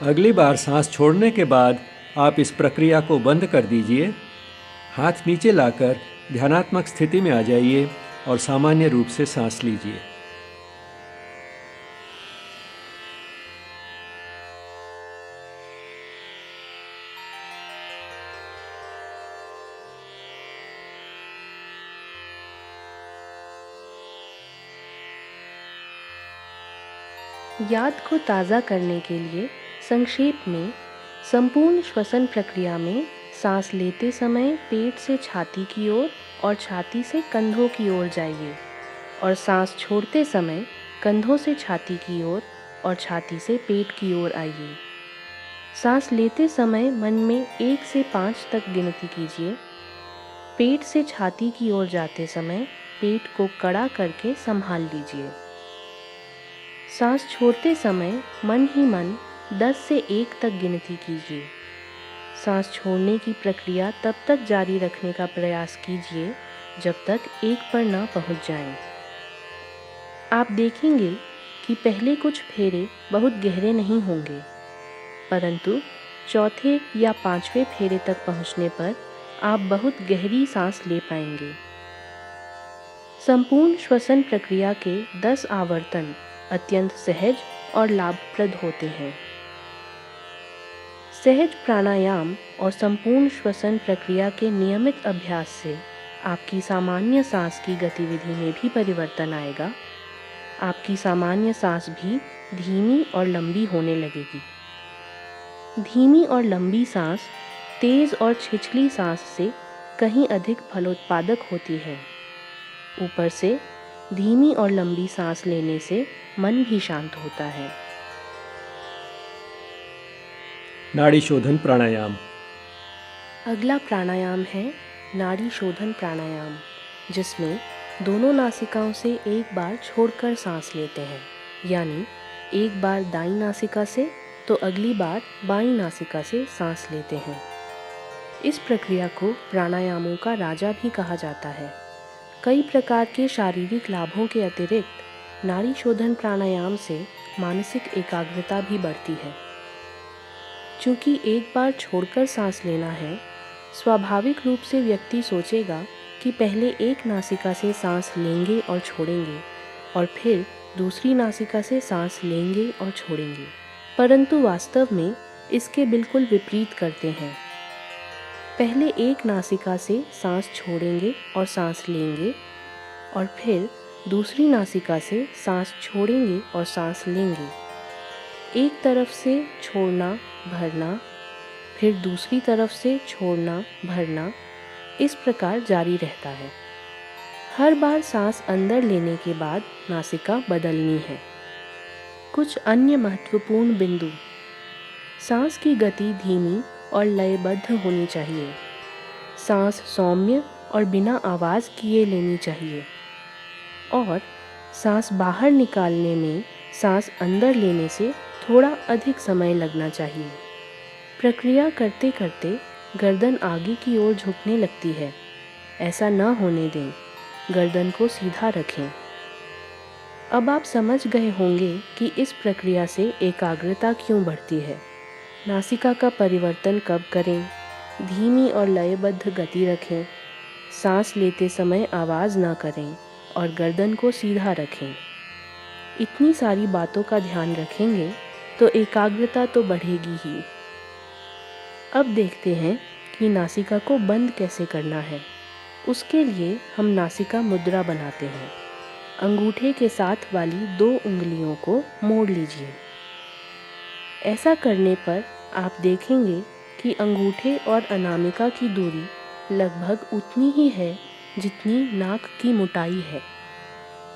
अगली बार सांस छोड़ने के बाद आप इस प्रक्रिया को बंद कर दीजिए। हाथ नीचे लाकर ध्यानात्मक स्थिति में आ जाइए और सामान्य रूप से सांस लीजिए। याद को ताज़ा करने के लिए संक्षेप में संपूर्ण श्वसन प्रक्रिया में सांस लेते समय पेट से छाती की ओर और छाती से कंधों की ओर जाइए और सांस छोड़ते समय कंधों से छाती की ओर और छाती से पेट की ओर आइए। सांस लेते समय मन में 1 से 5 तक गिनती कीजिए। पेट से छाती की ओर जाते समय पेट को कड़ा करके संभाल लीजिए। सांस छोड़ते समय मन ही मन 10 से 1 तक गिनती कीजिए। सांस छोड़ने की प्रक्रिया तब तक जारी रखने का प्रयास कीजिए जब तक 1 पर न पहुंच जाएं। आप देखेंगे कि पहले कुछ फेरे बहुत गहरे नहीं होंगे, परंतु चौथे या 5वें फेरे तक पहुंचने पर आप बहुत गहरी सांस ले पाएंगे। संपूर्ण श्वसन प्रक्रिया के 10 आवर्तन अत्यंत सहज और लाभप्रद होते हैं। सहज प्राणायाम और संपूर्ण श्वसन प्रक्रिया के नियमित अभ्यास से आपकी सामान्य सांस की गतिविधि में भी परिवर्तन आएगा। आपकी सामान्य सांस भी धीमी और लंबी होने लगेगी। धीमी और लंबी सांस तेज और छिछली सांस से कहीं अधिक फलोत्पादक होती है। ऊपर से धीमी और लंबी सांस लेने से मन भी शांत होता है। नाड़ी शोधन प्राणायाम। अगला प्राणायाम है नाड़ी शोधन प्राणायाम, जिसमें दोनों नासिकाओं से एक बार छोड़कर सांस लेते हैं, यानी एक बार दाईं नासिका से तो अगली बार बाईं नासिका से सांस लेते हैं। इस प्रक्रिया को प्राणायामों का राजा भी कहा जाता है। कई प्रकार के शारीरिक लाभों के अतिरिक्त नाड़ी शोधन प्राणायाम से मानसिक एकाग्रता भी बढ़ती है। चूँकि एक बार छोड़कर सांस लेना है, स्वाभाविक रूप से व्यक्ति सोचेगा कि पहले एक नासिका से सांस लेंगे और छोड़ेंगे और फिर दूसरी नासिका से सांस लेंगे और छोड़ेंगे, परंतु वास्तव में इसके बिल्कुल विपरीत करते हैं। पहले एक नासिका से सांस छोड़ेंगे और सांस लेंगे और फिर दूसरी नासिका से सांस छोड़ेंगे और सांस लेंगे। एक तरफ से छोड़ना भरना, फिर दूसरी तरफ से छोड़ना भरना, इस प्रकार जारी रहता है। हर बार सांस अंदर लेने के बाद नासिका बदलनी है। कुछ अन्य महत्वपूर्ण बिंदु: सांस की गति धीमी और लयबद्ध होनी चाहिए। सांस सौम्य और बिना आवाज़ किए लेनी चाहिए और सांस बाहर निकालने में सांस अंदर लेने से थोड़ा अधिक समय लगना चाहिए। प्रक्रिया करते करते गर्दन आगे की ओर झुकने लगती है। ऐसा न होने दें, गर्दन को सीधा रखें। अब आप समझ गए होंगे कि इस प्रक्रिया से एकाग्रता क्यों बढ़ती है। नासिका का परिवर्तन कब करें, धीमी और लयबद्ध गति रखें, सांस लेते समय आवाज़ ना करें और गर्दन को सीधा रखें। इतनी सारी बातों का ध्यान रखेंगे तो एकाग्रता तो बढ़ेगी ही। अब देखते हैं कि नासिका को बंद कैसे करना है। उसके लिए हम नासिका मुद्रा बनाते हैं। अंगूठे के साथ वाली 2 उंगलियों को मोड़ लीजिए। ऐसा करने पर आप देखेंगे कि अंगूठे और अनामिका की दूरी लगभग उतनी ही है जितनी नाक की मोटाई है।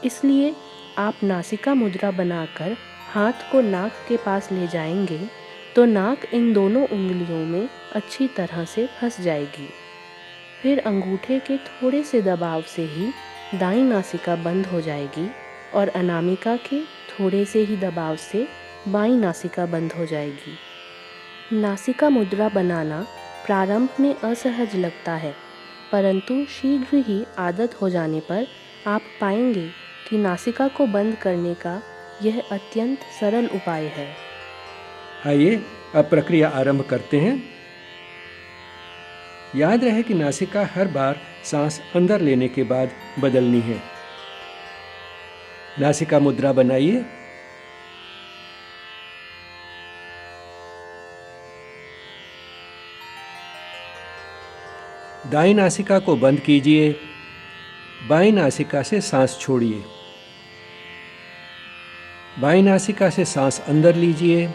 इसलिए आप नासिका मुद्रा बनाकर हाथ को नाक के पास ले जाएंगे तो नाक इन दोनों उंगलियों में अच्छी तरह से फंस जाएगी। फिर अंगूठे के थोड़े से दबाव से ही दाईं नासिका बंद हो जाएगी और अनामिका के थोड़े से ही दबाव से बाईं नासिका बंद हो जाएगी। नासिका मुद्रा बनाना प्रारंभ में असहज लगता है, परंतु शीघ्र ही आदत हो जाने पर आप पाएंगे कि नासिका को बंद करने का यह अत्यंत सरल उपाय है। आइए अब प्रक्रिया आरंभ करते हैं। याद रहे कि नासिका हर बार सांस अंदर लेने के बाद बदलनी है। नासिका मुद्रा बनाइए। दाईं नासिका को बंद कीजिए। बाईं नासिका से सांस छोड़िए। बाईं नासिका से सांस अंदर लीजिए।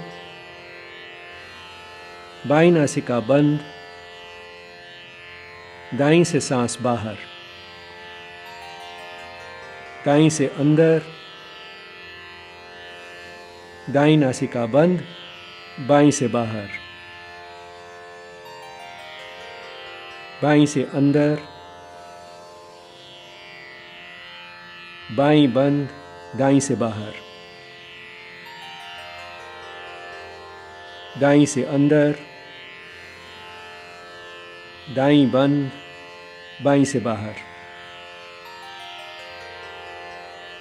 बाईं नासिका बंद। दाईं से सांस बाहर। दाईं से अंदर। दाईं नासिका बंद। बाईं से बाहर। बाईं से अंदर। बाईं बंद। दाईं से बाहर। दाईं से अंदर। दाईं बंद। बाईं से बाहर।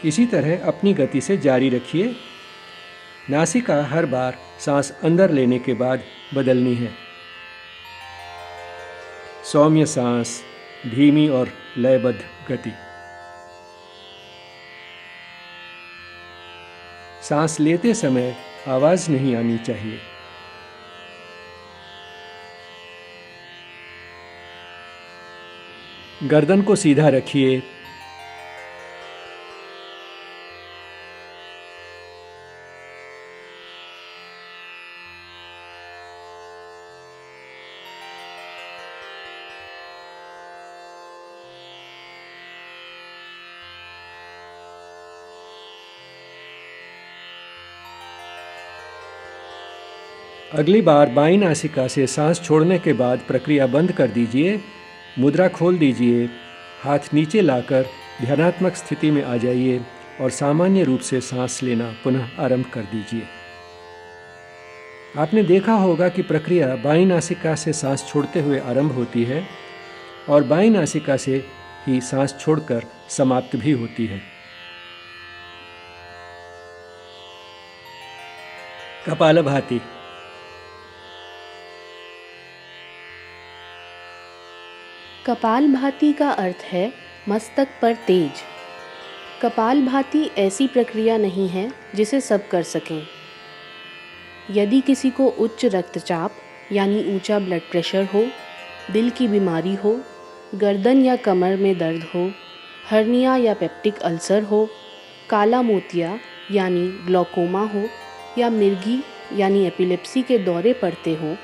इसी तरह अपनी गति से जारी रखिए। नासिका हर बार सांस अंदर लेने के बाद बदलनी है। सौम्य सांस, धीमी और लयबद्ध गति। सांस लेते समय आवाज नहीं आनी चाहिए। गर्दन को सीधा रखिए। अगली बार बाईं नासिका से सांस छोड़ने के बाद प्रक्रिया बंद कर दीजिए। मुद्रा खोल दीजिए। हाथ नीचे लाकर ध्यानात्मक स्थिति में आ जाइए और सामान्य रूप से सांस लेना पुनः आरंभ कर दीजिए। आपने देखा होगा कि प्रक्रिया बाईं नासिका से सांस छोड़ते हुए आरंभ होती है और बाईं नासिका से ही सांस छोड़कर समाप्त भी होती है। कपालभाति। कपालभाति का अर्थ है मस्तक पर तेज। कपालभाति ऐसी प्रक्रिया नहीं है जिसे सब कर सकें। यदि किसी को उच्च रक्तचाप यानी ऊंचा ब्लड प्रेशर हो, दिल की बीमारी हो, गर्दन या कमर में दर्द हो, हर्निया या पेप्टिक अल्सर हो, काला मोतिया यानी ग्लौकोमा हो या मिर्गी यानी एपिलेप्सी के दौरे पड़ते हों,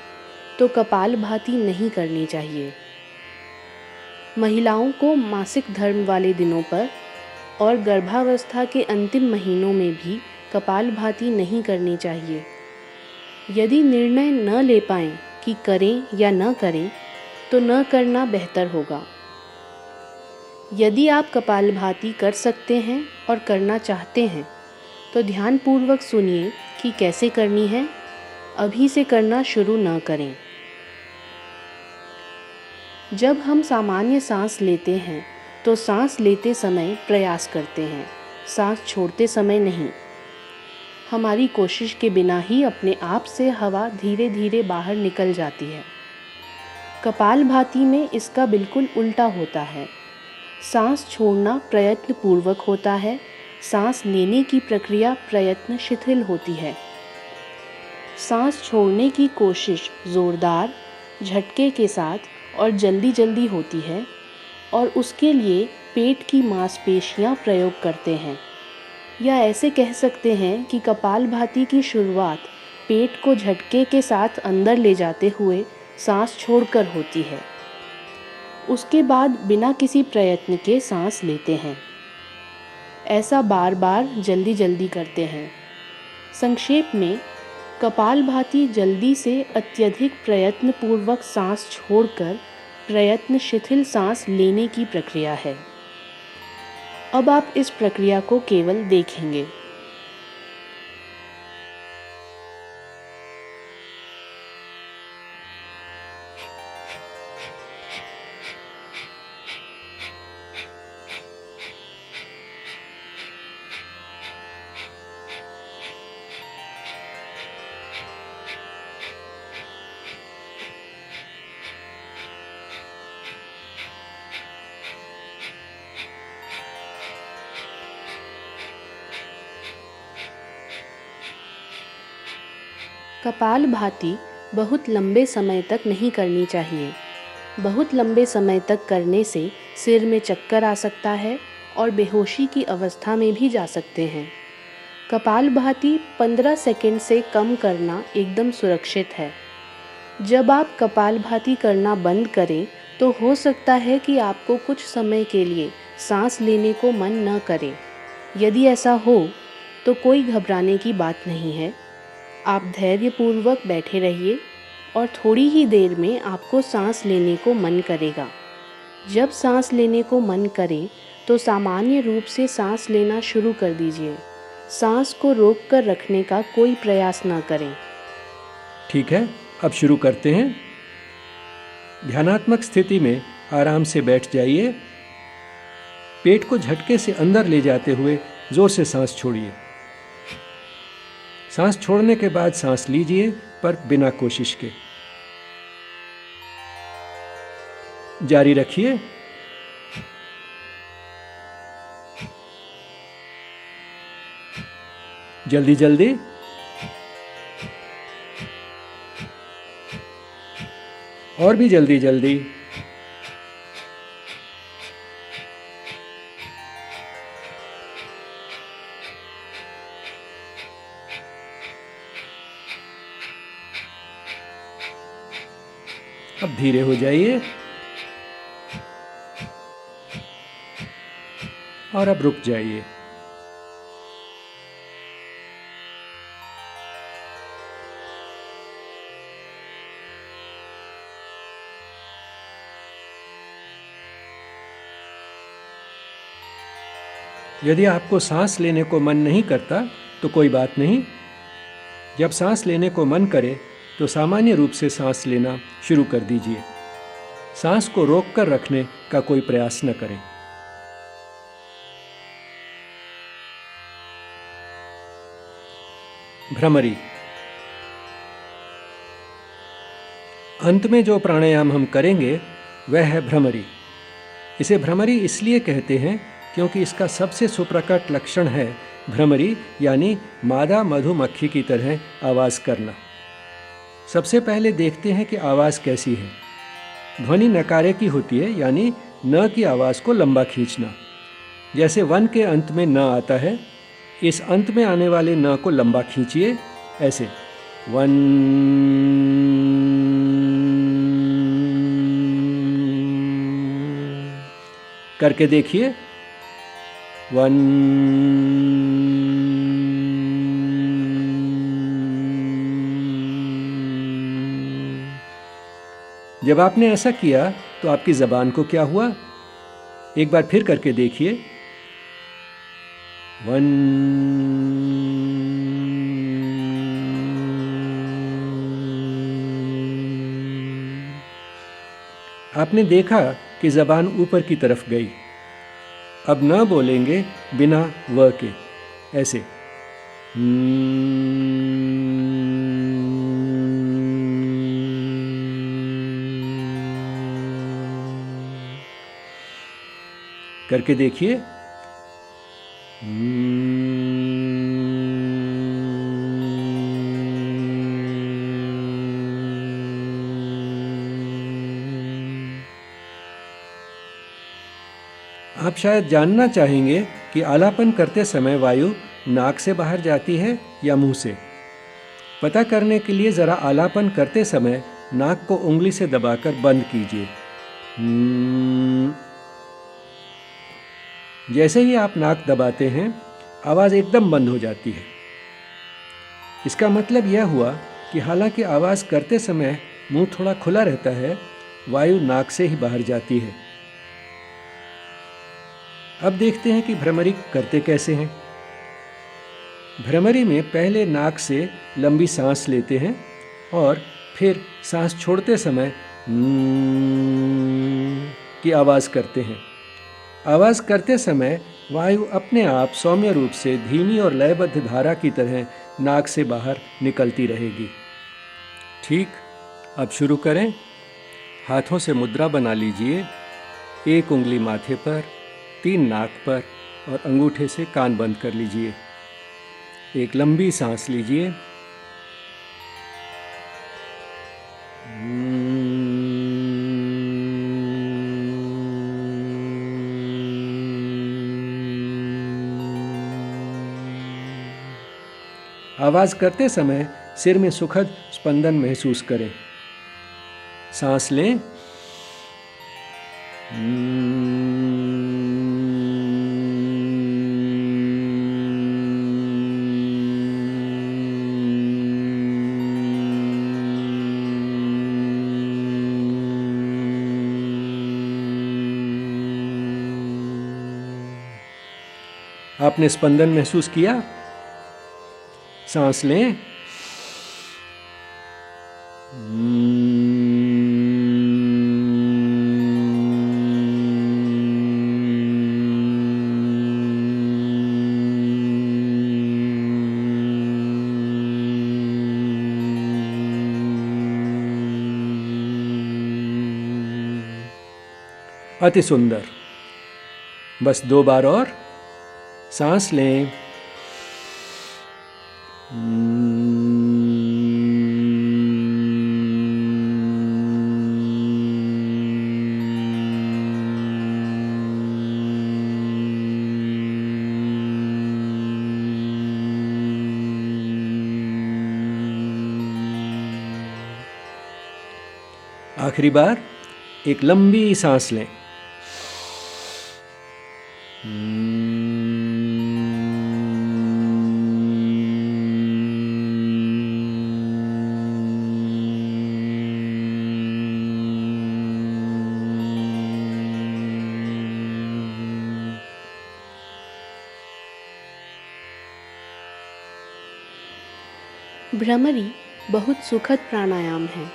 तो कपालभाति नहीं करनी चाहिए। महिलाओं को मासिक धर्म वाले दिनों पर और गर्भावस्था के अंतिम महीनों में भी कपालभाति नहीं करनी चाहिए। यदि निर्णय न ले पाएं कि करें या न करें, तो न करना बेहतर होगा। यदि आप कपालभाति कर सकते हैं और करना चाहते हैं, तो ध्यानपूर्वक सुनिए कि कैसे करनी है। अभी से करना शुरू न करें। जब हम सामान्य सांस लेते हैं तो सांस लेते समय प्रयास करते हैं, सांस छोड़ते समय नहीं। हमारी कोशिश के बिना ही अपने आप से हवा धीरे धीरे बाहर निकल जाती है। कपालभाति में इसका बिल्कुल उल्टा होता है। सांस छोड़ना प्रयत्न पूर्वक होता है, सांस लेने की प्रक्रिया प्रयत्न शिथिल होती है। सांस छोड़ने की कोशिश जोरदार, झटके के साथ और जल्दी जल्दी होती है और उसके लिए पेट की मांसपेशियां प्रयोग करते हैं। या ऐसे कह सकते हैं कि कपालभाति की शुरुआत पेट को झटके के साथ अंदर ले जाते हुए सांस छोड़कर होती है। उसके बाद बिना किसी प्रयत्न के सांस लेते हैं। ऐसा बार बार जल्दी जल्दी करते हैं। संक्षेप में, कपालभाति जल्दी से अत्यधिक प्रयत्नपूर्वक सांस छोड़कर प्रयत्न शिथिल सांस लेने की प्रक्रिया है। अब आप इस प्रक्रिया को केवल देखेंगे। कपालभाति बहुत लंबे समय तक नहीं करनी चाहिए। बहुत लंबे समय तक करने से सिर में चक्कर आ सकता है और बेहोशी की अवस्था में भी जा सकते हैं। कपालभाति 15 सेकंड से कम करना एकदम सुरक्षित है। जब आप कपालभाति करना बंद करें तो हो सकता है कि आपको कुछ समय के लिए सांस लेने को मन न करे। यदि ऐसा हो तो कोई घबराने की बात नहीं है। आप धैर्यपूर्वक बैठे रहिए और थोड़ी ही देर में आपको सांस लेने को मन करेगा। जब सांस लेने को मन करे तो सामान्य रूप से सांस लेना शुरू कर दीजिए। सांस को रोक कर रखने का कोई प्रयास न करें। ठीक है, अब शुरू करते हैं। ध्यानात्मक स्थिति में आराम से बैठ जाइए। पेट को झटके से अंदर ले जाते हुए जोर से सांस छोड़िए। सांस छोड़ने के बाद सांस लीजिए, पर बिना कोशिश के। जारी रखिए। जल्दी जल्दी। और भी जल्दी जल्दी। अब धीरे हो जाइए और अब रुक जाइए। यदि आपको सांस लेने को मन नहीं करता तो कोई बात नहीं। जब सांस लेने को मन करे तो सामान्य रूप से सांस लेना शुरू कर दीजिए। सांस को रोककर रखने का कोई प्रयास न करें। भ्रमरी। अंत में जो प्राणायाम हम करेंगे वह है भ्रमरी। इसे भ्रमरी इसलिए कहते हैं क्योंकि इसका सबसे सुप्रकट लक्षण है भ्रमरी यानी मादा मधुमक्खी की तरह आवाज़ करना। सबसे पहले देखते हैं कि आवाज़ कैसी है। ध्वनि नकारे की होती है यानी न की आवाज़ को लंबा खींचना। जैसे वन के अंत में न आता है, इस अंत में आने वाले न को लंबा खींचिए, ऐसे वन। करके देखिए, वन। जब आपने ऐसा किया तो आपकी ज़बान को क्या हुआ? एक बार फिर करके देखिए, वन। आपने देखा कि ज़बान ऊपर की तरफ गई। अब न बोलेंगे बिना व के, ऐसे करके देखिए, आप शायद जानना चाहेंगे कि आलापन करते समय वायु नाक से बाहर जाती है या मुंह से। पता करने के लिए ज़रा आलापन करते समय नाक को उंगली से दबाकर बंद कीजिए। जैसे ही आप नाक दबाते हैं, आवाज़ एकदम बंद हो जाती है। इसका मतलब यह हुआ कि हालांकि आवाज़ करते समय मुंह थोड़ा खुला रहता है, वायु नाक से ही बाहर जाती है। अब देखते हैं कि भ्रमरी करते कैसे हैं। भ्रमरी में पहले नाक से लंबी सांस लेते हैं और फिर सांस छोड़ते समय की आवाज़ करते हैं। आवाज़ करते समय वायु अपने आप सौम्य रूप से धीमी और लयबद्ध धारा की तरह नाक से बाहर निकलती रहेगी। ठीक, अब शुरू करें। हाथों से मुद्रा बना लीजिए। एक उंगली माथे पर, 3 नाक पर और अंगूठे से कान बंद कर लीजिए। एक लंबी सांस लीजिए। आवाज़ करते समय सिर में सुखद स्पंदन महसूस करें। सांस लें। आपने स्पंदन महसूस किया? सांस लें। अति सुंदर। बस 2 बार और। सांस लें। आखिरी बार एक लंबी सांस लें। भ्रमरी बहुत सुखद प्राणायाम है।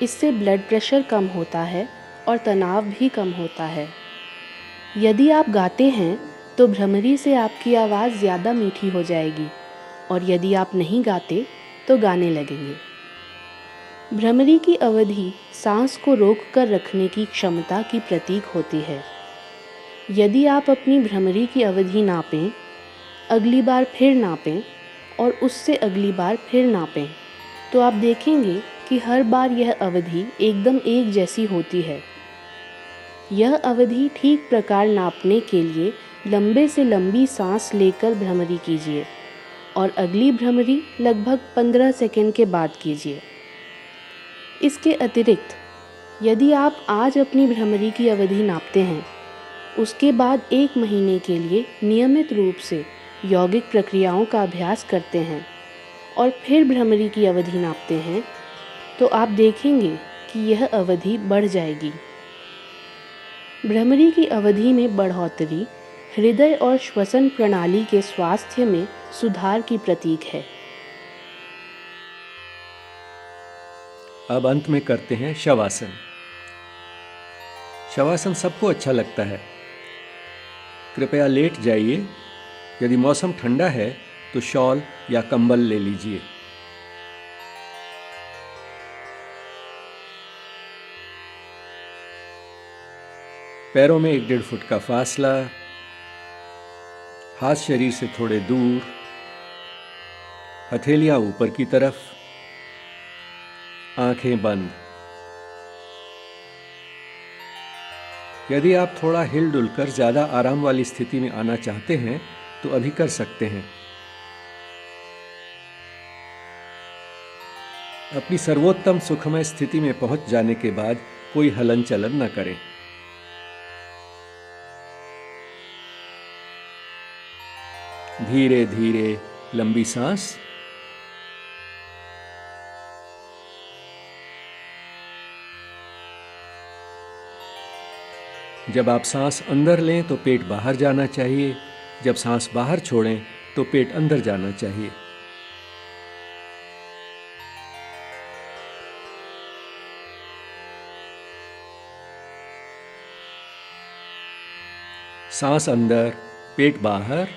इससे ब्लड प्रेशर कम होता है और तनाव भी कम होता है। यदि आप गाते हैं तो भ्रमरी से आपकी आवाज़ ज़्यादा मीठी हो जाएगी और यदि आप नहीं गाते तो गाने लगेंगे। भ्रमरी की अवधि सांस को रोक कर रखने की क्षमता की प्रतीक होती है। यदि आप अपनी भ्रमरी की अवधि नापें, अगली बार फिर नापें और उससे अगली बार फिर नापें, तो आप देखेंगे कि हर बार यह अवधि एकदम एक जैसी होती है। यह अवधि ठीक प्रकार नापने के लिए लंबे से लंबी सांस लेकर भ्रमरी कीजिए और अगली भ्रमरी लगभग 15 सेकंड के बाद कीजिए। इसके अतिरिक्त यदि आप आज अपनी भ्रमरी की अवधि नापते हैं, उसके बाद 1 महीने के लिए नियमित रूप से यौगिक प्रक्रियाओं का अभ्यास करते हैं और फिर भ्रमरी की अवधि नापते हैं, तो आप देखेंगे कि यह अवधि बढ़ जाएगी। भ्रमरी की अवधि में बढ़ोतरी हृदय और श्वसन प्रणाली के स्वास्थ्य में सुधार की प्रतीक है। अब अंत में करते हैं शवासन। शवासन सबको अच्छा लगता है। कृपया लेट जाइए। यदि मौसम ठंडा है तो शॉल या कंबल ले लीजिए। पैरों में 1-1.5 फुट का फासला, हाथ शरीर से थोड़े दूर, हथेलियां ऊपर की तरफ, आंखें बंद। यदि आप थोड़ा हिलडुल कर ज़्यादा आराम वाली स्थिति में आना चाहते हैं तो अभी कर सकते हैं। अपनी सर्वोत्तम सुखमय स्थिति में पहुंच जाने के बाद कोई हलन चलन न करें। धीरे धीरे लंबी सांस। जब आप सांस अंदर लें तो पेट बाहर जाना चाहिए। जब सांस बाहर छोड़ें तो पेट अंदर जाना चाहिए। सांस अंदर, पेट बाहर,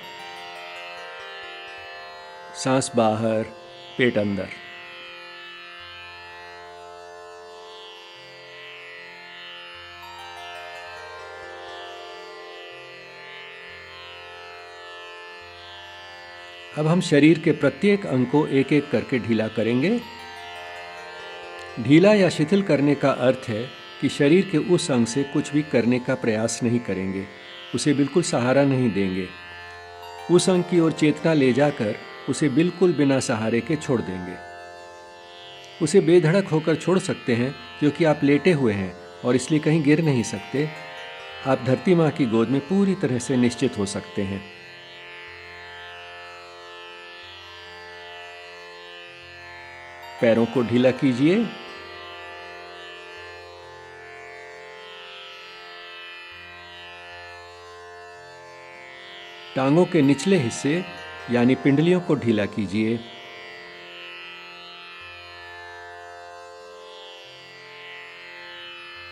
सांस बाहर, पेट अंदर। अब हम शरीर के प्रत्येक अंग को एक एक करके ढीला करेंगे। ढीला या शिथिल करने का अर्थ है कि शरीर के उस अंग से कुछ भी करने का प्रयास नहीं करेंगे, उसे बिल्कुल सहारा नहीं देंगे। उस अंग की ओर चेतना ले जाकर उसे बिल्कुल बिना सहारे के छोड़ देंगे। उसे बेधड़क होकर छोड़ सकते हैं क्योंकि आप लेटे हुए हैं और इसलिए कहीं गिर नहीं सकते। आप धरती माँ की गोद में पूरी तरह से निश्चित हो सकते हैं। पैरों को ढीला कीजिए। टांगों के निचले हिस्से यानी पिंडलियों को ढीला कीजिए।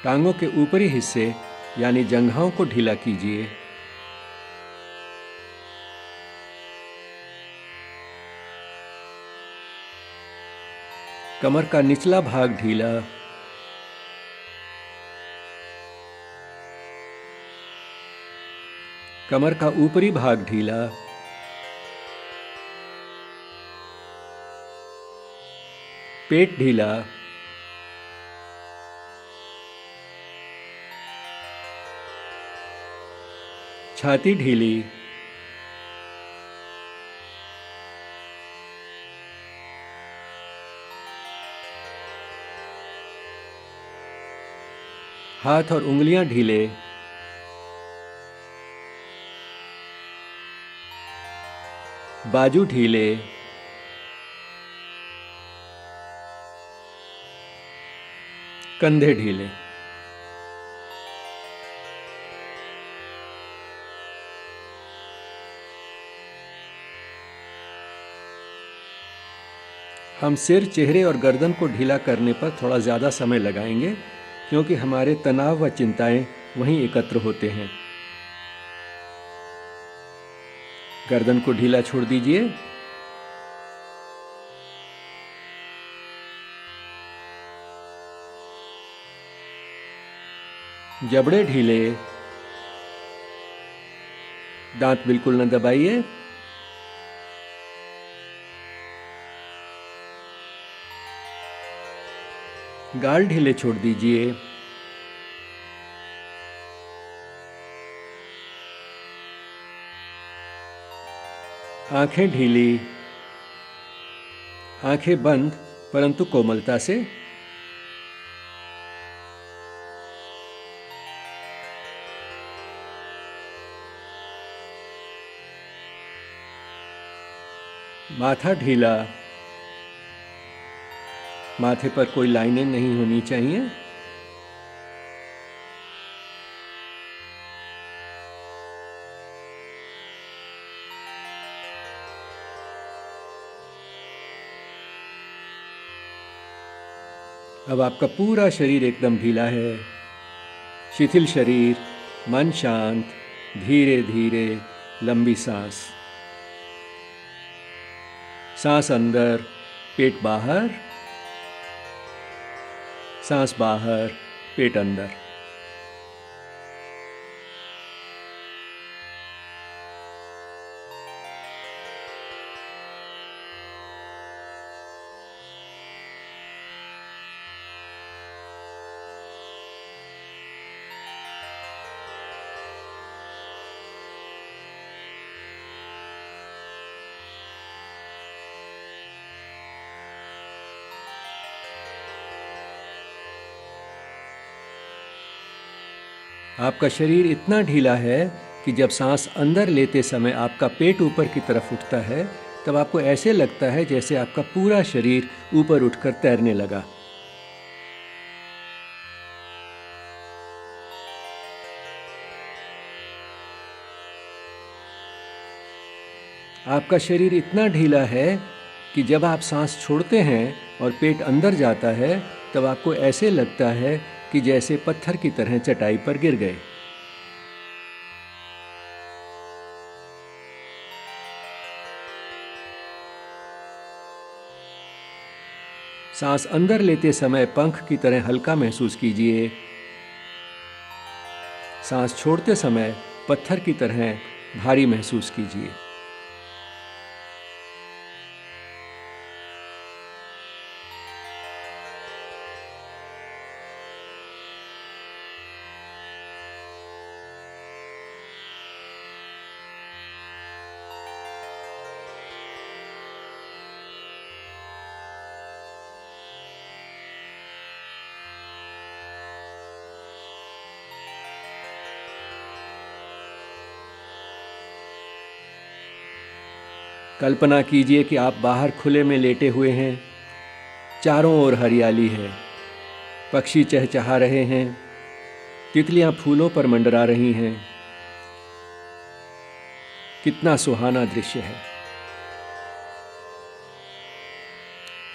टांगों के ऊपरी हिस्से यानी जंघाओं को ढीला कीजिए। कमर का निचला भाग ढीला। कमर का ऊपरी भाग ढीला। पेट ढीला। छाती ढीली। हाथ और उंगलियां ढीले। बाजू ढीले। कंधे ढीले। हम सिर, चेहरे और गर्दन को ढीला करने पर थोड़ा ज़्यादा समय लगाएंगे, क्योंकि हमारे तनाव व चिंताएं वहीं एकत्र होते हैं। गर्दन को ढीला छोड़ दीजिए। जबड़े ढीले, दांत बिल्कुल न दबाइए। गाल ढीले छोड़ दीजिए। आंखें ढीली, आंखें बंद परंतु कोमलता से। माथा ढीला, माथे पर कोई लाइनें नहीं होनी चाहिए। अब आपका पूरा शरीर एकदम ढीला है। शिथिल शरीर, मन शांत, धीरे धीरे लंबी सांस। सांस अंदर, पेट बाहर, सांस बाहर, पेट अंदर। आपका शरीर इतना ढीला है कि जब सांस अंदर लेते समय आपका पेट ऊपर की तरफ उठता है, तब आपको ऐसे लगता है जैसे आपका पूरा शरीर ऊपर उठकर तैरने लगा। आपका शरीर इतना ढीला है कि जब आप सांस छोड़ते हैं और पेट अंदर जाता है, तब आपको ऐसे लगता है कि जैसे पत्थर की तरह चटाई पर गिर गए। सांस अंदर लेते समय पंख की तरह हल्का महसूस कीजिए। सांस छोड़ते समय पत्थर की तरह भारी महसूस कीजिए। कल्पना कीजिए कि आप बाहर खुले में लेटे हुए हैं। चारों ओर हरियाली है, पक्षी चहचहा रहे हैं, तितलियां फूलों पर मंडरा रही हैं। कितना सुहाना दृश्य है।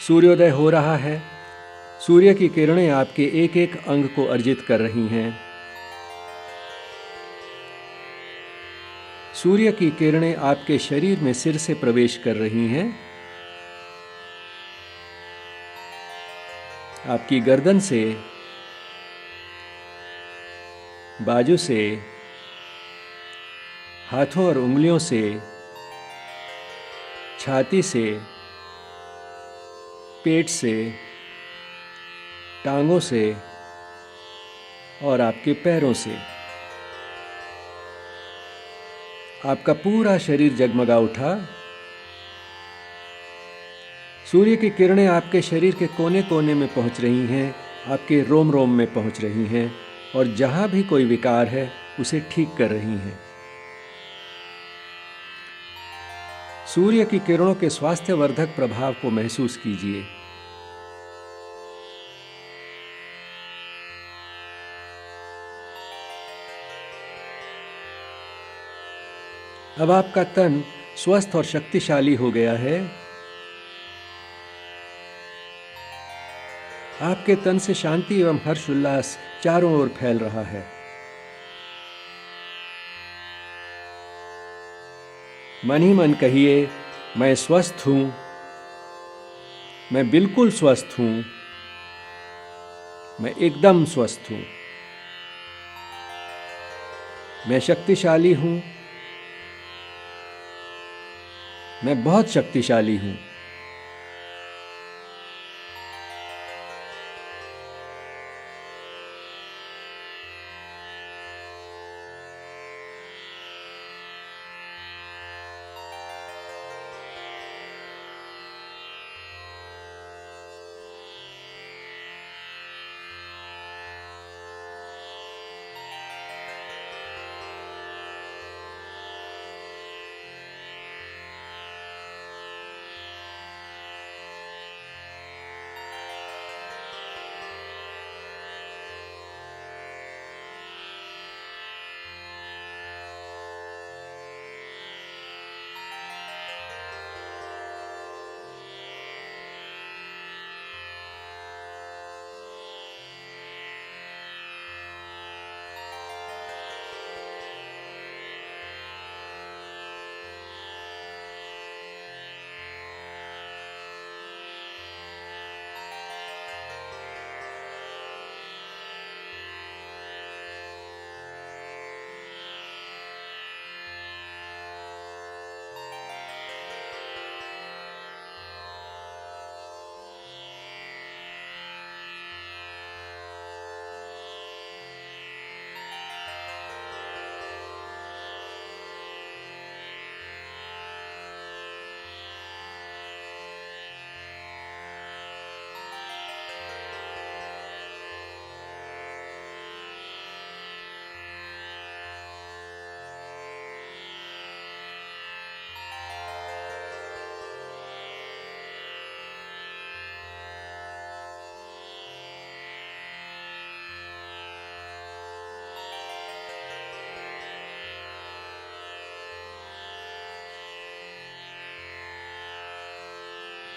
सूर्योदय हो रहा है। सूर्य की किरणें आपके एक एक अंग को अर्जित कर रही हैं। सूर्य की किरणें आपके शरीर में सिर से प्रवेश कर रही हैं। आपकी गर्दन से, बाजू से, हाथों और उंगलियों से, छाती से, पेट से, टांगों से और आपके पैरों से आपका पूरा शरीर जगमगा उठा। सूर्य की किरणें आपके शरीर के कोने कोने में पहुंच रही हैं, आपके रोम रोम में पहुंच रही हैं और जहां भी कोई विकार है उसे ठीक कर रही हैं। सूर्य की किरणों के स्वास्थ्यवर्धक प्रभाव को महसूस कीजिए। अब आपका तन स्वस्थ और शक्तिशाली हो गया है। आपके तन से शांति एवं हर्ष उल्लास चारों ओर फैल रहा है। मन ही मन कहिए, मैं स्वस्थ हूं, मैं बिल्कुल स्वस्थ हूं, मैं एकदम स्वस्थ हूं, मैं शक्तिशाली हूं, मैं बहुत शक्तिशाली हूं।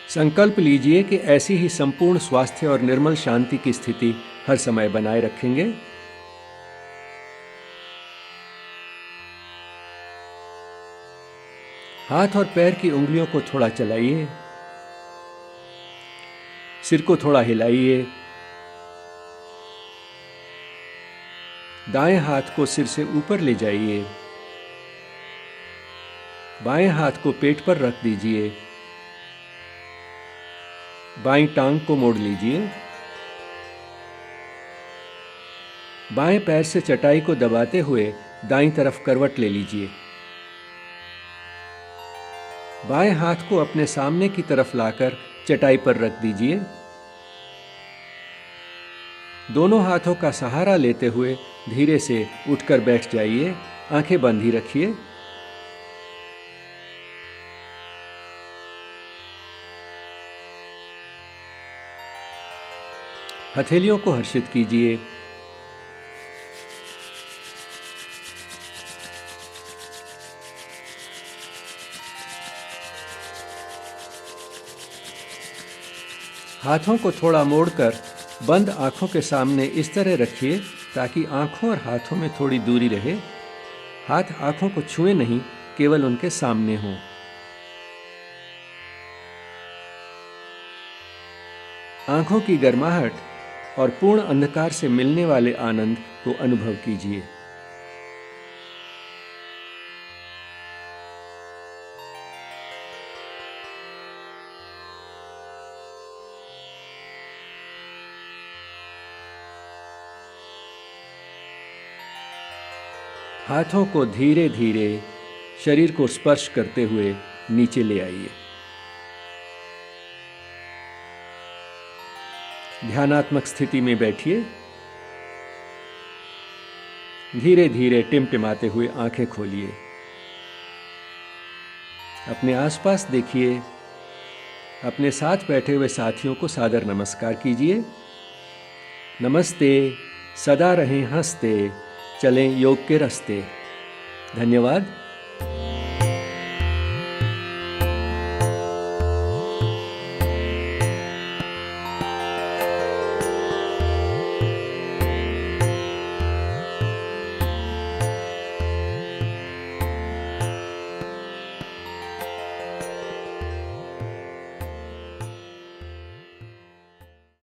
संकल्प लीजिए कि ऐसी ही संपूर्ण स्वास्थ्य और निर्मल शांति की स्थिति हर समय बनाए रखेंगे। हाथ और पैर की उंगलियों को थोड़ा चलाइए, सिर को थोड़ा हिलाइए, दाएं हाथ को सिर से ऊपर ले जाइए, बाएं हाथ को पेट पर रख दीजिए, बाईं टांग को मोड़ लीजिए, बाएं पैर से चटाई को दबाते हुए दाईं तरफ करवट ले लीजिए। बाएं हाथ को अपने सामने की तरफ लाकर चटाई पर रख दीजिए। दोनों हाथों का सहारा लेते हुए धीरे से उठकर बैठ जाइए। आंखें बंद ही रखिए। हथेलियों को हर्षित कीजिए। हाथों को थोड़ा मोड़कर बंद आंखों के सामने इस तरह रखिए ताकि आंखों और हाथों में थोड़ी दूरी रहे। हाथ आंखों को छुए नहीं, केवल उनके सामने हों। आंखों की गर्माहट और पूर्ण अंधकार से मिलने वाले आनंद को अनुभव कीजिए। हाथों को धीरे धीरे शरीर को स्पर्श करते हुए नीचे ले आइए। ध्यानात्मक स्थिति में बैठिए। धीरे धीरे टिमटिमाते हुए आंखें खोलिए। अपने आसपास देखिए। अपने साथ बैठे हुए साथियों को सादर नमस्कार कीजिए। नमस्ते, सदा रहें हंसते, चलें योग के रास्ते। धन्यवाद।